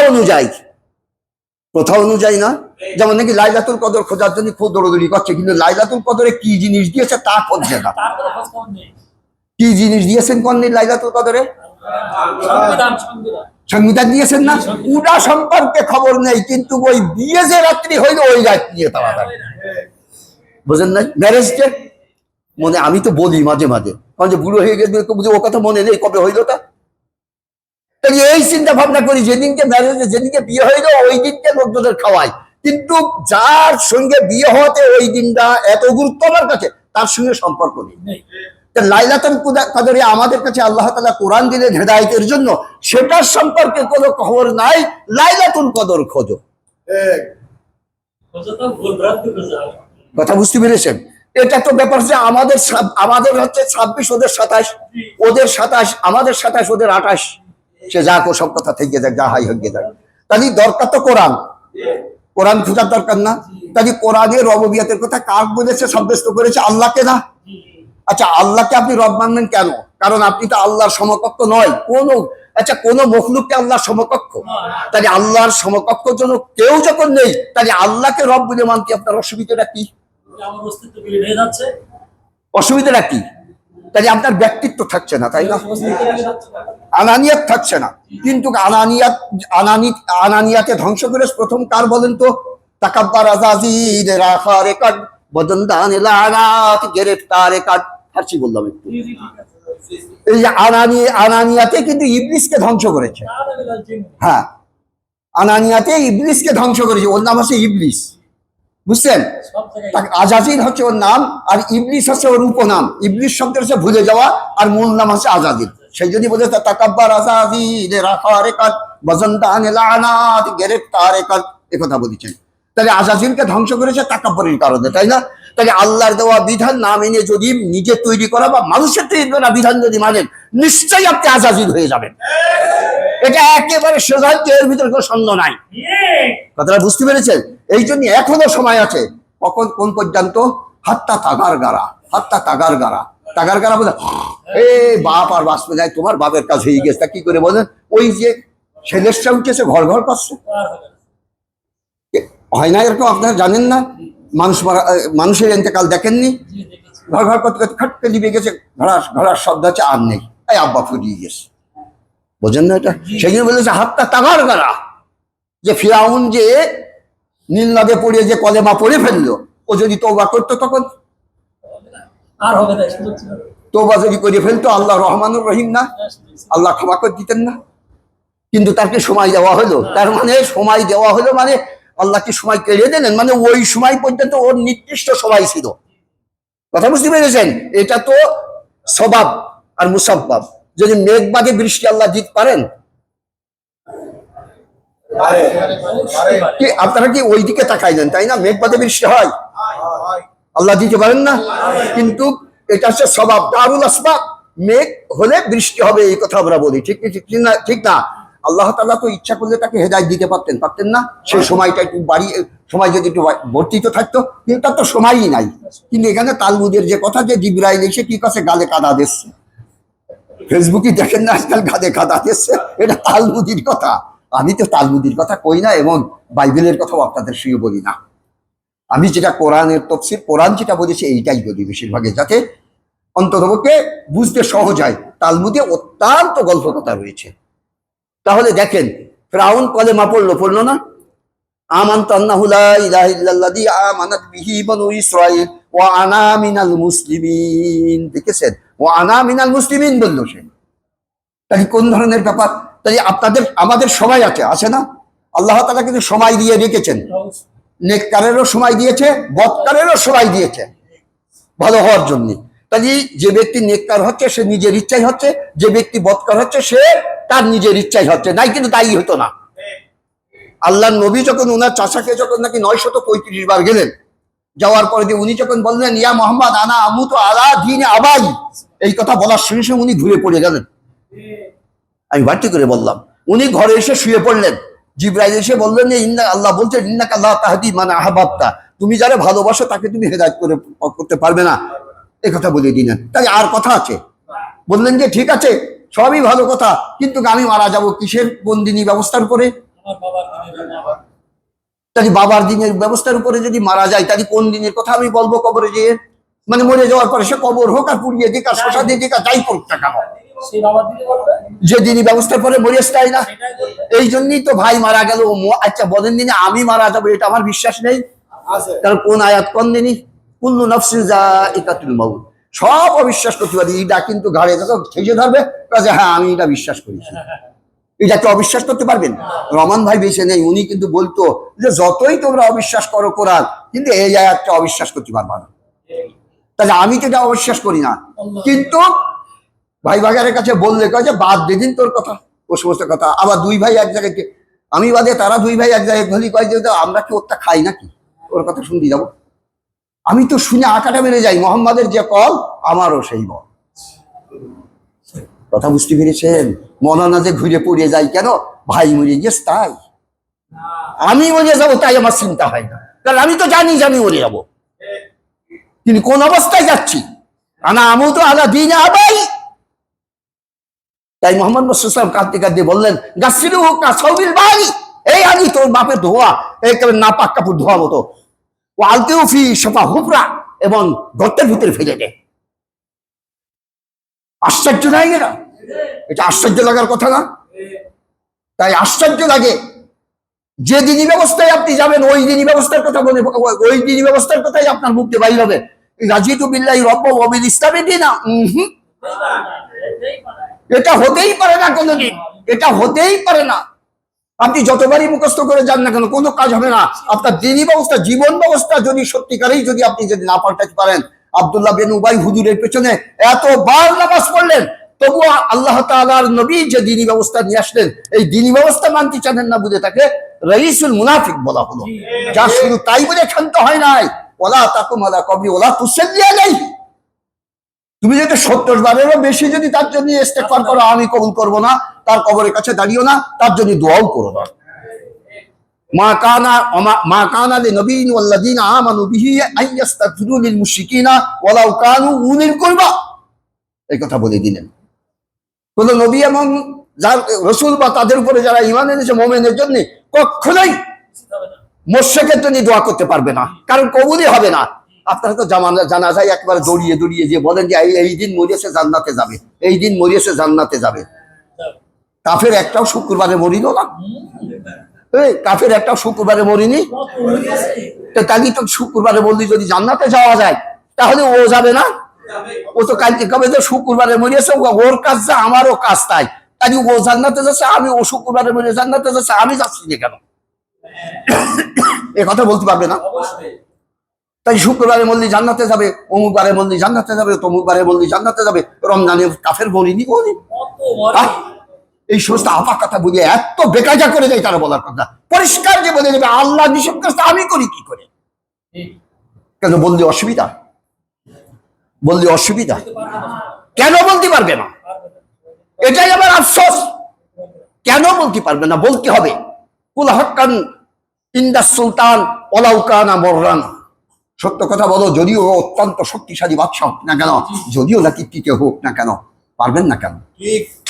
অনুযায়ী না, যেমন নাকি লাইলাতুল কদর খোঁজার জন্য খুব দৌড়দৌড়ি করছে, কিন্তু লাইলাতুল কদরে কি জিনিস দিয়েছে তা খুঁজছে না। কি জিনিস দিয়েছেন কোন লাইলাতুল কদরে? সংবিধান দিয়েছেন না, ওটা সম্পর্কে খবর নেই, কিন্তু ওই বিয়ে যে রাত্রি হইলো ওই রাত নিয়ে তারা বুঝেন না? ম্যারেজ ডে মনে, আমি তো বলি মাঝে মাঝে, কারণ যে বুড়ো হয়ে গেছে ও কথা মনে নেই কবে হইলো তা। এই চিন্তা ভাবনা করি, যেদিনকে ম্যারেজ, যেদিনকে বিয়ে হইলো ওই দিনকে লোকজনের খাওয়াই, কিন্তু যার সঙ্গে বিয়ে হওয়াতে ওই দিনটা এত গুরুত্ব আমার কাছে, তার সঙ্গে সম্পর্ক নেই।
নেই।
লাইলাতুল কদরে আমাদের কাছে আল্লাহ তাআলা কোরআন দিলেন হেদায়েতের জন্য, সেটার সম্পর্কে কোনো খবর নাই। লাইলাতুল কদর খোঁজো।
খোঁজো তো ভুল ভ্রান্তি খোঁজো।
কথা বুঝতে পেরেছেন? এটা তো ব্যাপার যে আমাদের হচ্ছে 26, ওদের 27, ওদের 27, আমাদের 27, ওদের 28। সে যাক, ও সব কথা থেকে যাক, যা হাই হয়ে যাক। তাহলে দরকার তো কোরআন, কোরআন খোঁজার দরকার না? তাহলে কোরআনের রববিয়তের কথা কার বলেছে, সাব্যস্ত করেছে? আল্লাহকে না? আচ্ছা, আল্লাহকে আপনি রব মানবেন কেন? কারণ আপনি তো আল্লাহর সমকক্ষ নয় কোন। আচ্ছা, কোন মখলুককে আল্লাহর সমকক্ষ? তাহলে আল্লাহর সমকক্ষ জন্য কেউ যখন নেই, তাহলে আল্লাহকে রব বলে মানতে আপনার অসুবিধাটা কি?
আমার অস্তিত্ব বিলীন হয়ে যাচ্ছে।
অসুবিধাটা কি? তাহলে আপনার ব্যক্তিত্ব থাকছে না, তাই না?
অস্তিত্ব বিলীন হচ্ছে।
আনানিয়াত থাকছে না। কিন্তু আনানিয়াতে ধ্বংস করে প্রথম কার বলেন তো? তাকাব্বার আযাযীল রাফা রেকর্ড বদনদান লানাত গ্রেফতার রেকর্ড। ফার্সি বললাম একটু।
জি, জি, ঠিক আছে।
এই যে আনানিয়াতে কিন্তু ইবলিসকে ধ্বংস করেছে।
তাহলে বিলাল জিন।
হ্যাঁ, আনানিয়াতে ইবলিসকে ধ্বংস করেছে। ওর নাম হচ্ছে ইবলিস, বুঝছেন?
সব জায়গায়
আজাজিল হচ্ছে ওর নাম, আর ইবলিস হচ্ছে ওর উপনাম। ইবলিস শব্দের হচ্ছে ভুলে যাওয়া, আর মূল নাম হচ্ছে আজাজিল। সেই যদি বলে তাকাব্বার আযাযীল রাফা রেকর্ড বজনদান লানাত গ্রেফতার রেকর্ড, এ কথা বলেছেন। তাহলে আজাজিলকে ধ্বংস করেছে তাকাব্বুরের কারণে, তাই না? তাহলে আল্লাহর দেওয়া বিধান না মেনে যদি নিজে তৈরি করা বা মানুষের তৈরি করা বিধান যদি মানেন, নিশ্চয়ই আপনি আজাজিল হয়ে যাবেন। এটা একেবারে সোজা, এর ভিতরে কোনো সন্দেহ নাই। কথাটা বুঝতে পেরেছেন? এই জন্য এখনো সময় আছে। কখন, কোন পর্যন্ত? হাত্তা তাগার গারা, হাত্তা তাগার গারা। তাগার গারা বলে বাপ আর বাঁচবে নাই, তোমার বাপের কাজ হয়ে গেছে। তা কি করে বলেন? ওই যে ছেলেটা উঠেছে, ঘর ঘর করছে,
আর হবে না।
হয় না এরকম? আপনারা জানেন না? মানুষের ইন্তেকাল দেখেননি?
জি, দেখেছি।
ঘর ঘর করতে করতে খটকে লিপে গেছে, ঘোড়ার শব্দ হচ্ছে, আর নেই। এই আব্বা ফুরিয়ে গেছে। বোঝেন না এটা? সেই জন্য বলেছে হাত্তা তাগার গারা। যে ফিরাউন যে নীল নদে পড়ে যে কলেমা পড়ে ফেললো, ও যদি তওবা করতো তখন?
আর হবে না, সুযোগ ছিল না।
তওবা যদি করে ফেলতো, আল্লাহ রহমানুর রহিম না? আল্লাহ ক্ষমা করে দিতেন না? কিন্তু তাকে সময় দেওয়া হলো। তার মানে সময় দেওয়া হলো মানে আল্লাহকে সময় কেড়ে দিলেন, মানে ওই সময় পর্যন্ত ওর নির্দিষ্ট সময় ছিল। কথা বুঝতে পেরেছেন? এটা তো সবাব আর মুসাব্বাব। যদি মেঘবাদে বৃষ্টি আল্লাহ দিতে পারেন, কি আপনারা কি ওই দিকে তাকাইলেন, তাই না? মেঘবাদে বৃষ্টি হয়, আল্লাহ দিতে পারেন না? কিন্তু এটা হচ্ছে সবাব, দারুল আসবাব। মেঘ হলে বৃষ্টি হবে, এই কথা আমরা বলি, ঠিক কি ঠিক না? ঠিক না? আল্লাহ তাআলা তো ইচ্ছা করলে তাকে হেদায়েত দিতে পারতেন, পারতেন না? সেই সময়টা একটু বাড়িয়ে, সময় যদি একটু বর্তিত থাকতো, কিন্তু তার তো সময়ই নাই। কিন্তু এখানে তালমুদের যে কথা, যে জিবরাইল এসে কি কাছে গালে কাদা দিচ্ছে, ফেসবুকে দেখেন না আজকাল, গালে কাদা দিচ্ছে, এটা তালমুদির কথা। আমি তো তালমুদির কথা কই না, এবং বাইবেলের কথাও আপনাদের সঙ্গে বলি না। আমি যেটা কোরআনের তফসির, কোরআন যেটা বলেছে এইটাই বলি বেশিরভাগে, যাতে অন্ততপক্ষে বুঝতে সহজ হয়। তালমুদে অত্যন্ত গল্প কথা রয়েছে। তাহলে দেখেন, ফিরআউন কলেমা পড়লো না? আমানতু আন্নাহু লা ইলাহা ইল্লাল্লাযী আমানাত বিহি বানু ইসরাঈল ওয়া আনা মিনাল মুসলিমিন। দেখেছেন? ওয়া আনা মিনাল মুসলিমিন বলল সে। তাহলে কোন ধরনের ব্যাপার? তাই আমাদের সময় আছে না? আল্লাহ তাআলা কিন্তু সময় দিয়ে রেখেছেন। নেককারেরও সময় দিয়েছে, বদকারেরও সময় দিয়েছে ভালো হওয়ার জন্য। তাহলে যে ব্যক্তি নেককার হচ্ছে সে নিজের ইচ্ছাই হচ্ছে, যে ব্যক্তি বদকার হচ্ছে সে তার নিজের ইচ্ছাই হচ্ছে। নাই কিন্তু তাই হতো না। আল্লাহ নবী যখন ওনার চাচাকে যখন নাকি 935 বার গেলেন, যাওয়ার পরে উনি যখন বললেন ইয়া মোহাম্মদ আনা আমুতু আলা দীনে আবাই, এই কথা বলার সঙ্গে সঙ্গে উনি ঘুরে পড়ে গেলেন। আমি বাড়তি করে বললাম, উনি ঘরে এসে শুয়ে পড়লেন। জিবরাইল এসে বললেন যে আল্লাহ বলছেন ইন্নাকা লা তাহদি মান আহবাবতা, তুমি যারা ভালোবাসো তাকে তুমি হেদায়েত করতে পারবে না, এই কথা বলে দিলেন। তাই আর কথা আছে? বললেন যে ঠিক আছে, সবই ভালো কথা, কিন্তু আমি মারা যাব কিসের, কোন দিনই ব্যবস্থার উপরে?
আমার বাবার দিনের বাবা।
তাহলে বাবার দিনের ব্যবস্থার উপরে যদি মারা যায়, তাহলে কোন দিনের কথা আমি বলবো কবরে যেয়ে? মানে মরে যাওয়ার পরে সে কবর হোক আর পুড়িয়ে দিক আর শশা দিয়ে দিক আর যাই করুক না কেন,
সেই বাবার দিনে বলবে,
যে দিনই ব্যবস্থার পরে মরিস, তাই না?
সেটাই বলবে।
এই জন্যই তো ভাই মারা গেল, আচ্ছা বলেন দিনে আমি মারা যাবো, এটা আমার বিশ্বাস নেই। কারণ কোন আয়াত কোন দিনই কুল্লু নাফসিন যায়িকাতুল মাউত, সব অবিশ্বাস করতে পারি। এটা কিন্তু ঘাড়ে যখন ঠেসে ধরবে কাজে হ্যাঁ আমি এটা বিশ্বাস করি। এটাকে অবিশ্বাস করতে পারবেন? রহমান ভাই বেঁচে নেই, উনি কিন্তু বলতো যে যতই তোমরা অবিশ্বাস করো কোরআন, কিন্তু এই আয়াতটা অবিশ্বাস করতে পারবা না। তাহলে আমি তো এটা অবিশ্বাস করি না, কিন্তু ভাই ভাগারের কাছে বললে কয় যে বাদ দিদিন তোর কথা, ও সমস্ত কথা। আবার দুই ভাই এক জায়গায়, আমি বাদে তারা দুই ভাই এক জায়গায় বলি কয় যে আমরা কি ওরটা খাই নাকি, ওর কথা শুনতে যাবো? আমি তো শুনে আঁকাটা মেরে যাই, মোহাম্মদের যে কল আমারও সেই বল। কথা বুঝতে পেরেছেন? মৌলানা যে ঘুরে পড়ে যাই কেন, ভাই মরে গেছে তাই, আমি মরে যাবো তাই আমার চিন্তা হয় না, কারণ আমি তো জানি যে আমি মরে যাবো, কিন্তু কোন অবস্থায় যাচ্ছি আনা আমু তো আলা দিন আবাই। তাই মোহাম্মদ মুস্তাফা কাঁদতে কাঁদতে বললেন গাছিলু কাসাউবিল বাড়ি, এই আনি তোর বাপের ধোয়া, একেবারে নাপাক কাপড় ধোয়া মতো, ও আলতেও ফি সফা হুপরা, এবং গর্তের ভিতরে ফেলে দে। আশ্চর্য নাই না? এটা আশ্চর্য লাগার কথা না? তাই আশ্চর্য লাগে যে দিনী ব্যবস্থায় আপনি যাবেন, ওই দিনী ব্যবস্থার কথা বলে, ওই দিনী ব্যবস্থার কথাই আপনার মুখে বাইর হবে, রাজিতু বিল্লাহি রব্বা ওয়া বিল ইসলামি দীনা। এটা হতেই পারে না কোনোদিন, এটা হতেই পারে না। আপনি যতবারই মুখস্থ করে যান না কেন, কোনো কাজ হবে না। আপনার দিনী ব্যবস্থা, জীবন ব্যবস্থা যদি সত্যিকারেই যদি আপনি যদি না পাল্টাতে পারেন, আব্দুল্লাহ বিন উবাই হুজুরের পেছনে এতবার নামাজ পড়লেন, তবুও আল্লাহ তাআলার নবী যে দিনী ব্যবস্থা নিয়ে আসলেন, এই দিনী ব্যবস্থা মানতে চান না বুঝে তাকে রাইসুল মুনাফিক বলা হলো। যা শুধু তাই বলে ক্ষান্ত হয় নাই, ওলা তাকুম আলা কবরি ওলা তুসাল্লি আলাইহি, তুমি যদি 70 বারেরও বেশি যদি তার জন্য ইস্তেগফার করো, আমি কবুল করবো না, তার কবরের কাছে দাঁড়িও না, তার জন্য দোয়াও করো না। মা কানা লিনবিয়্যিন ওয়াল্লাযীনা আমানু বিহি আইয়াস্তাগফিরু লিল মুশরিকিনা ওয়ালাউ কানু উলিল কুরবা, এই কথা বলে দিলেন। কোন নবী এবং যার রাসূল বা তাদের উপরে যারা ঈমান এনেছে মুমিনের জন্য কখনোই মুশরিকের জন্য দোয়া করতে পারবে না, কারণ কবুলই হবে না। আপনারা তো জানাজায় একবার দৌড়িয়ে দৌড়িয়ে যে বলেন যে এই দিন মরিয়েছে জান্নাতে যাবে, এই দিন মরিয়েছে জান্নাতে যাবে। কাফের একটাও শুক্রবারে মরিল না, কাফের একটাও শুক্রবারে মরিনি, তাই তো শুক্রবারে বললি যদি জান্নাতে যাওয়া যায়, তাহলে ও যাবে না? ও তো কালকে কবে যে শুক্রবারে মরিয়েছে, ওর কাজ যা আমারও কাজ তাই, তাই ও জান্নাতে যাচ্ছে, আমি ও শুক্রবারে মরিয়ে জান্নাতে যাচ্ছে, আমি যাচ্ছি না কেন? এ কথা বলতে পারবে না। তাই শুক্রবারে বললি জান্নাতে যাবে, অমুক বারে বললি জান্নাতে যাবে, তমুক বারে বললি জান্নাতে যাবে, রমজানে কাফের মরিনি বলি। এই সমস্ত আপা কথা বুঝে এত বেকাজা করে দেয় তারা বলার কথা, পরিষ্কার যে বলে দেবে আল্লাহ নিষেধ করছে, আমি করি কি করে? কেন বললে অসুবিধা? বললে অসুবিধা কেন? বলতে পারবে না, এটাই আমার আফসোস। কেন বলতে পারবে না? বলতে হবে। কুল হাক্কান ইনদাস সুলতান ওয়ালাউ কানা মুররান, সত্য কথা বলো, যদিও অত্যন্ত শক্তিশালী বাদশা হোক না কেন, যদিও নাকি টিকে হোক না কেন, পারবেন না কেন?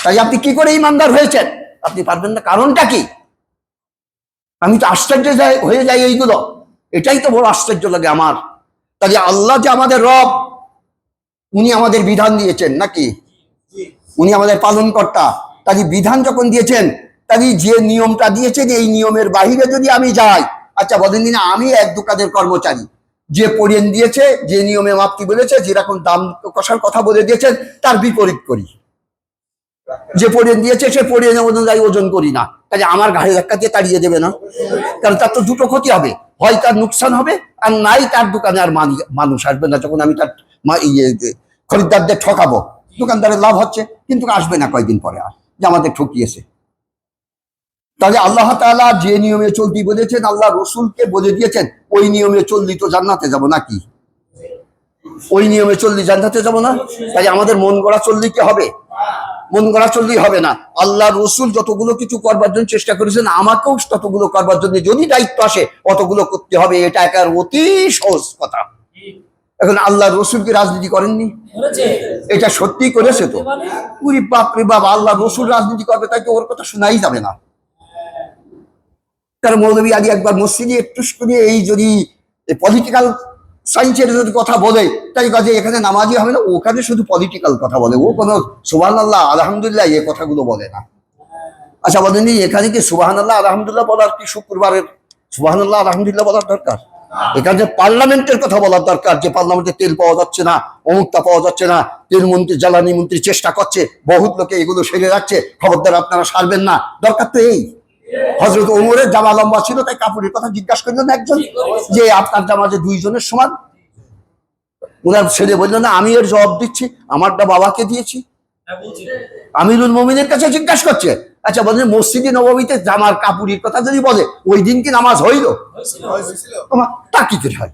তাই আপনি কি করে ইমানদার হয়েছেন? আপনি পারবেন না, কারণটা কি? আমি তো আশ্চর্য হয়ে যাই এইগুলো, এটাই তো বড় আশ্চর্য লাগে আমার। তাহলে আল্লাহ যে আমাদের রব, উনি আমাদের বিধান দিয়েছেন নাকি? উনি আমাদের পালন কর্তা। তাই বিধান যখন দিয়েছেন, তাই যে নিয়মটা দিয়েছেন, এই নিয়মের বাহিরে যদি আমি যাই, আচ্ছা বলেন দিন, আমি এক দোকানের কর্মচারী, যে পড়িয়ে দিয়েছে, যে নিয়মে মাপতে বলেছে, যেরকম দাম কষার কথা বলে দিয়েছেন, তার বিপরীত করি। যে পড়িয়ে দিয়েছে সে পড়িয়ে অনুযায়ী ওজন করি না, তাহলে আমার ঘাড়ে ধাক্কা দিয়ে তাড়িয়ে দেবে না? কারণ তার তো দুটো ক্ষতি হবে, হয় তার নুকসান হবে, আর নাই তার দোকানে আর মানুষ আসবে না। যখন আমি তার খরিদ্দারদের ঠকাবো, দোকানদারের লাভ হচ্ছে, কিন্তু আসবে না কয়েকদিন পরে আর, যে আমাদের ঠকিয়েছে। তাহলে আল্লাহ তাআলা যে নিয়মে চলতে বলেছেন, আল্লাহ রসুলকে বলে দিয়েছেন, ওই নিয়মে চললি তো জান্নাতে যাব নাকি? ওই নিয়মে চললি জান্নাতে যাব না? তাই আমাদের মন গড়া চললি কি হবে? মন গড়া চললেই হবে না। আল্লাহ রসুল যতগুলো কিছু করবার জন্য চেষ্টা করেছেন, আমাকেও ততগুলো করবার জন্য যদি দায়িত্ব আসে, অতগুলো করতে হবে। এটা একার অতি সহজ কথা। এখন আল্লাহ রসুল কি রাজনীতি করেননি? এটা সত্যি করেছে তো। পুরি বাপরে বাবা, আল্লাহ রসুল রাজনীতি করবে, তাই তো ওর কথা শোনাই যাবে না। কারণ মৌলভী আলী একবার মসজিদে একটু করে এই যদি পলিটিক্যাল সায়েন্সের যদি কথা বলে, তাই কাজে এখানে নামাজি হবে না, ওখানে শুধু পলিটিক্যাল কথা বলে, ও কোনো সুবহানাল্লাহ আলহামদুলিল্লাহ এই কথাগুলো বলে না। আচ্ছা বলেন, এখানে কি সুবহানাল্লাহ আলহামদুলিল্লাহ বলার কি শুক্রবারের সুবহানাল্লাহ আলহামদুলিল্লাহ বলার দরকার? এখানে যে পার্লামেন্টের কথা বলার দরকার, যে পার্লামেন্টে তেল পাওয়া যাচ্ছে না, অমুকটা পাওয়া যাচ্ছে না, তেল মন্ত্রী জ্বালানি মন্ত্রী চেষ্টা করছে, বহুত লোকে এগুলো সেরে রাখছে, খবরদার আপনারা সারবেন না। দরকার তো এই। হযরত ওমরের জামা লম্বা ছিল, তাই কাপড়ের কথা জিজ্ঞাসা করলেন একজন যে আপনার জামা যে দুইজনের সমান। ওনার ছেলে বললো না, আমি এর জবাব দিচ্ছি, আমারটা বাবাকে দিয়েছি।
হ্যাঁ, বলছি।
আমিরুল মুমিনের কাছে জিজ্ঞাসা করছে, আচ্ছা বলেন মসজিদে নববীতে জামার কাপড়ের কথা যদি বলে, ওই দিন কি নামাজ হইল? তোমার তা কি করে হয়?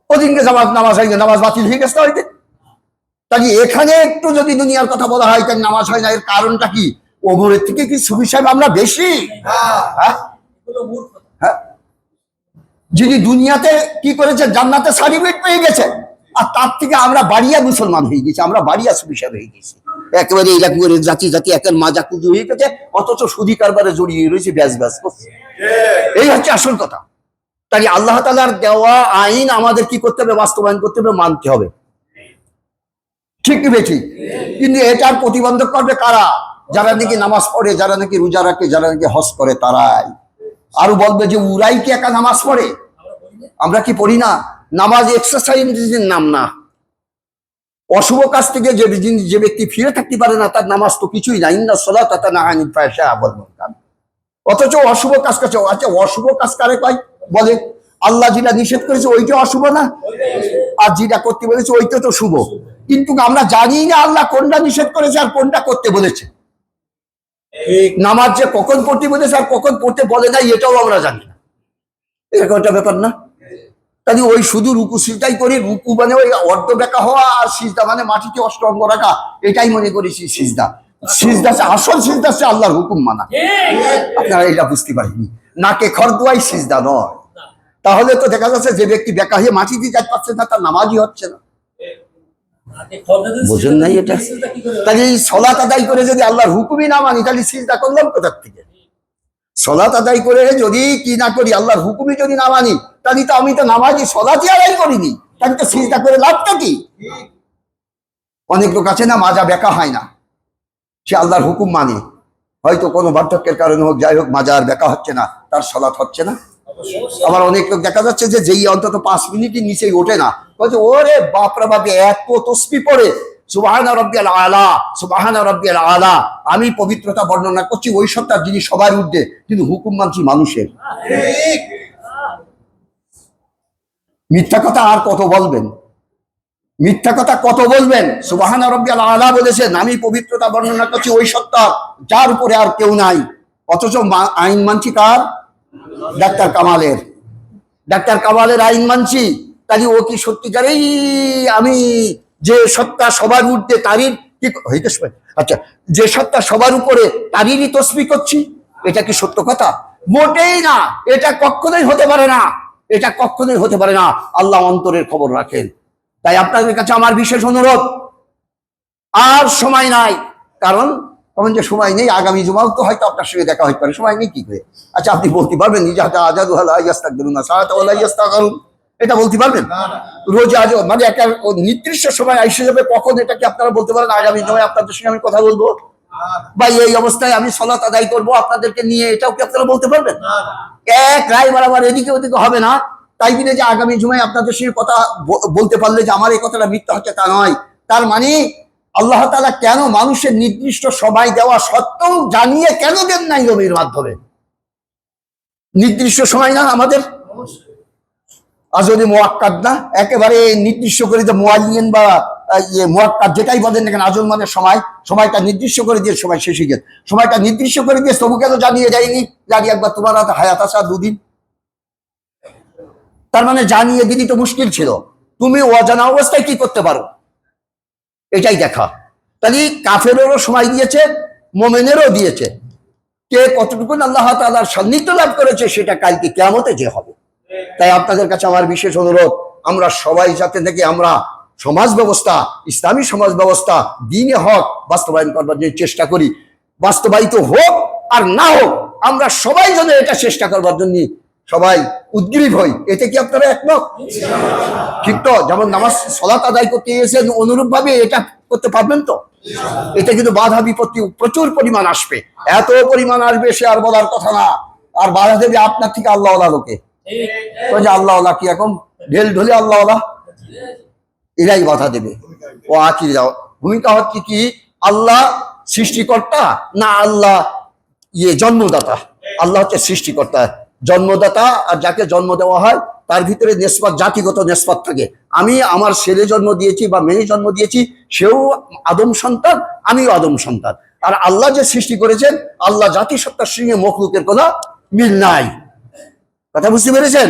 ওদিনকে নামাজ হয়নি, নামাজ বাতিল হয়ে গেছে হয়তো। তাই এখানে একটু যদি দুনিয়ার কথা বলা হয় তাই নামাজ হয় না, এর কারণটা কি? ওমরের থেকে কি সুফি সাহেব আমরা বেশি? হ্যাঁ,
এগুলো মূর্খতা।
হ্যাঁ। যিনি দুনিয়াতে কি করেছে, জান্নাতে সার্টিফিকেট পেয়ে গেছে, আর তার থেকে আমরা বাড়িয়া মুসলমান হয়ে গেছি, আমরা বাড়িয়া সুফি সাহেব হয়ে গেছি। একেবারে এইরকম করে জাতি জাতি একের মাজা কুজু হয়ে গেছে, অথচ সুদি কারবারে জড়িয়ে রয়েছে, ব্যাস ব্যাস করছে। এই হচ্ছে আসল কথা। তাই আল্লাহ তাআলার দেওয়া আইন আমাদের কি করতে হবে? বাস্তবায়ন করতে হবে, মানতে হবে। ঠিক কি বেঠিক? কিন্তু এটার প্রতিবন্ধক করবে কারা? যারা নাকি নামাজ পড়ে, যারা নাকি রোজা রাখে, যারা নাকি হজ করে, তারাই। আরো বলবে যে উরাই কি একা নামাজ পড়ে? আমরা কি পড়ি না? নামাজ এক্সারসাইজের নাম না। অশুভ কাজ থেকে যে ব্যক্তি ফিরে থাকতে পারে না, তার নামাজ তো কিছুই না। ইন্না সালাতা তানহা আনিল ফাহশাই ওয়াল মুনকার। অথচ অশুভ কাজ করছে। আচ্ছা, অশুভ কাজ কারে কয়? বলে আল্লাহ যেটা নিষেধ করেছে ওইটা অশুভ না, আর যেটা করতে বলেছে ওইটা তো শুভ। কিন্তু আমরা জানি না আল্লাহ কোনটা নিষেধ করেছে আর কোনটা করতে বলেছে। নামাজ যে কখন পড়তে বলেছে আর কখন পড়তে বলে নাই, এটাও আমরা জানি না। এরকম একটা ব্যাপার না? তাহলে ওই শুধু রুকু সিজদাই করি, রুকু মানে ওই অর্ধ বেকা হওয়া, আর সিজদা মানে মাটিতে অষ্টঅঙ্গ রাখা, এটাই মনে করেছি সিজদা। সিজদা আসল সিজদা হচ্ছে আল্লাহর হুকুম মানা। আপনারা এটা বুঝতে পারেননি। নাকে খরদুয়াই সিজদা নয়। তাহলে তো দেখা যাচ্ছে যে ব্যক্তি বেকা হয়ে মাটিতে যাইতে পারছে না, তার নামাজই হচ্ছে না। বুঝেন নাই এটা? তাহলে এই সলাত আদায় করে যদি আল্লাহর হুকুমই না মানি, তাহলে সিজদা করলাম কোথার থেকে? সলাত আদায় করে যদি কি না করি, আল্লাহর হুকুমই যদি না মানি, তাহলে তো আমি তো নামাজি সলাতই আদায় করিনি, তাহলে তো সিজদা করে লাভটা কি? অনেক লোক আছে না, মাজা বেকা হয় না, সে আল্লাহর হুকুম মানে, হয়তো কোনো বার্ধক্যের কারণে হোক, যাই হোক, মাজা আর বেকা হচ্ছে না, তার সলাত হচ্ছে না। আবার অনেক লোক দেখা যাচ্ছে যে যেই অন্তত 5 মিনিটের নিচেই ওঠে না, বলছে ওরে বাপরা বাপে এত তসবিহ পড়ে, সুবহানা রাব্বিয়াল আলা, সুবহানা রাব্বিয়াল আলা। আমি পবিত্রতা বর্ণনা করছি ওই সত্তার যিনি সবার ঊর্ধ্বে, কিন্তু হুকুম মানছি মানুষের। মিথ্যা কথা আর কত বলবেন? মিথ্যা কথা কত বলবেন? সুবহানা রাব্বিয়াল আলা বলেছেন, আমি পবিত্রতা বর্ণনা করছি ওই সত্তার যার উপরে আর কেউ নাই, অথচ আইন মানছি কার? ডাক্তার কামালের। ডাক্তার কামালের আইন মানছি। তাহলে ও কি সত্যিকারেই আমি যে সত্তা সবার ঊর্ধ্বে তারই কি হইতে? আচ্ছা, যে সত্তা সবার উপরে তারই তসবিহ করছি, এটা কি সত্য কথা? মোটেই না। এটা কখনোই হতে পারে না, এটা কখনোই হতে পারে না। আল্লাহ অন্তরের খবর রাখেন। তাই আপনাদের কাছে আমার বিশেষ অনুরোধ, আর সময় নাই। কারণ তখন যে সময় নেই, আগামী জুমাও তো হয়তো আপনার সঙ্গে দেখা হইতে পারে, সময় নেই কি করে? আচ্ছা, আপনি বলতে পারবেন এটা বলতে পারবেন? রোজ আজ মানে একটা নির্দিষ্ট সময় আইসে যাবে, কখন এটা কি আপনারা বলতে পারেন? আগামী জুমায় আপনাদের সঙ্গে আমি কথা বলবো বা এই অবস্থায় আমি সালাত আদায় করবো আপনাদেরকে নিয়ে, এটাও কি আপনারা বলতে পারবেন? এক রায় বরাবর এদিকে ওদিকে হবে না। তাই দিনে যে আগামী জুমায় আপনাদের সঙ্গে কথা বলতে পারলে যে আমার এই কথাটা মিথ্যা হচ্ছে, তা নয়। তার মানে আল্লাহ তাআলা কেন মানুষের নির্দিষ্ট সময় দেওয়া সত্ত্বেও জানিয়ে কেন দেন নাই নবীর মাধ্যমে? নির্দিষ্ট সময় না আমাদের, আজলি মুআক্কাদ না, একেবারে নির্দিষ্ট করে যে মুআল্লিন বা মুআক্কাদ যেটাই বলেন না কেন, আজল মানে সময়, সময়টা নির্দিষ্ট করে দিয়ে সময় শেষে গেছে, সময়টা নির্দিষ্ট করে দিয়ে তবু কেন জানিয়ে যায়নি? জানি একবার তোমার হাতে হায়াত আছে 2 দিন, তার মানে জানিয়ে দিলি তো মুশকিল ছিল। তুমি অজানা অবস্থায় কি করতে পারো, এটাই দেখা। তাহলে কাফেরেরও সময় দিয়েছে, মোমেনেরও দিয়েছে। কে কতটুকু আল্লাহ তাআলার সান্নিধ্য লাভ করেছে সেটা কালকে কিয়ামতে যে হবে। তাই আপনাদের কাছে আমার বিশেষ অনুরোধ, আমরা সবাই যাতে থেকে আমরা সমাজ ব্যবস্থা, ইসলামী সমাজ ব্যবস্থা, দ্বীনে হক বাস্তবায়ন করবার জন্য চেষ্টা করি। বাস্তবায়িত হোক আর না হোক, আমরা সবাই যেন এটা চেষ্টা করবার জন্য সবাই উদ্গ্রীব হই। এতে কি আপনারা একমত? ঠিক তো? যেমন নামাজ সালাত আদায় করতে গিয়েছেন, অনুরূপ ভাবে এটা করতে পারবেন তো? এটা কিন্তু বাধা বিপত্তি প্রচুর পরিমাণ আসবে, এত পরিমাণ আসবে সে আর বলার কথা না। আর বাধা দেবে আপনার থেকে আল্লাহ লোকে।
ঠিক
ওই যে আল্লাহ কি এখন ঢেল ঢলে আল্লাহ এরাই বাধা দেবে। ও আখির যাও ভূমিকা হচ্ছে কি, আল্লাহ সৃষ্টিকর্তা না আল্লাহ জন্মদাতা? আল্লাহ হচ্ছে সৃষ্টিকর্তা, জন্মদাতা। আর যাকে জন্ম দেওয়া হয় তার ভিতরে নেসবাত, জাতিগত নেসবাত থাকে। আমি আমার ছেলে জন্ম দিয়েছি বা মেয়ে জন্ম দিয়েছি, সেও আদম সন্তান, আমিও আদম সন্তান। আর আল্লাহ যে সৃষ্টি করেছেন, আল্লাহ জাতিসত্তার সঙ্গে মখলুকের কোনো মিল নাই। কথা বুঝতে পেরেছেন?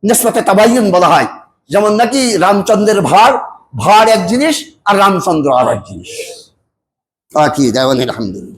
নেসবাতে তাবাইয়ুন বলা হয়। যেমন নাকি রামচন্দ্রের ভার এক জিনিস আর রামচন্দ্র আর এক জিনিস। কি দেওয়ান আলহামদুলিল্লাহ।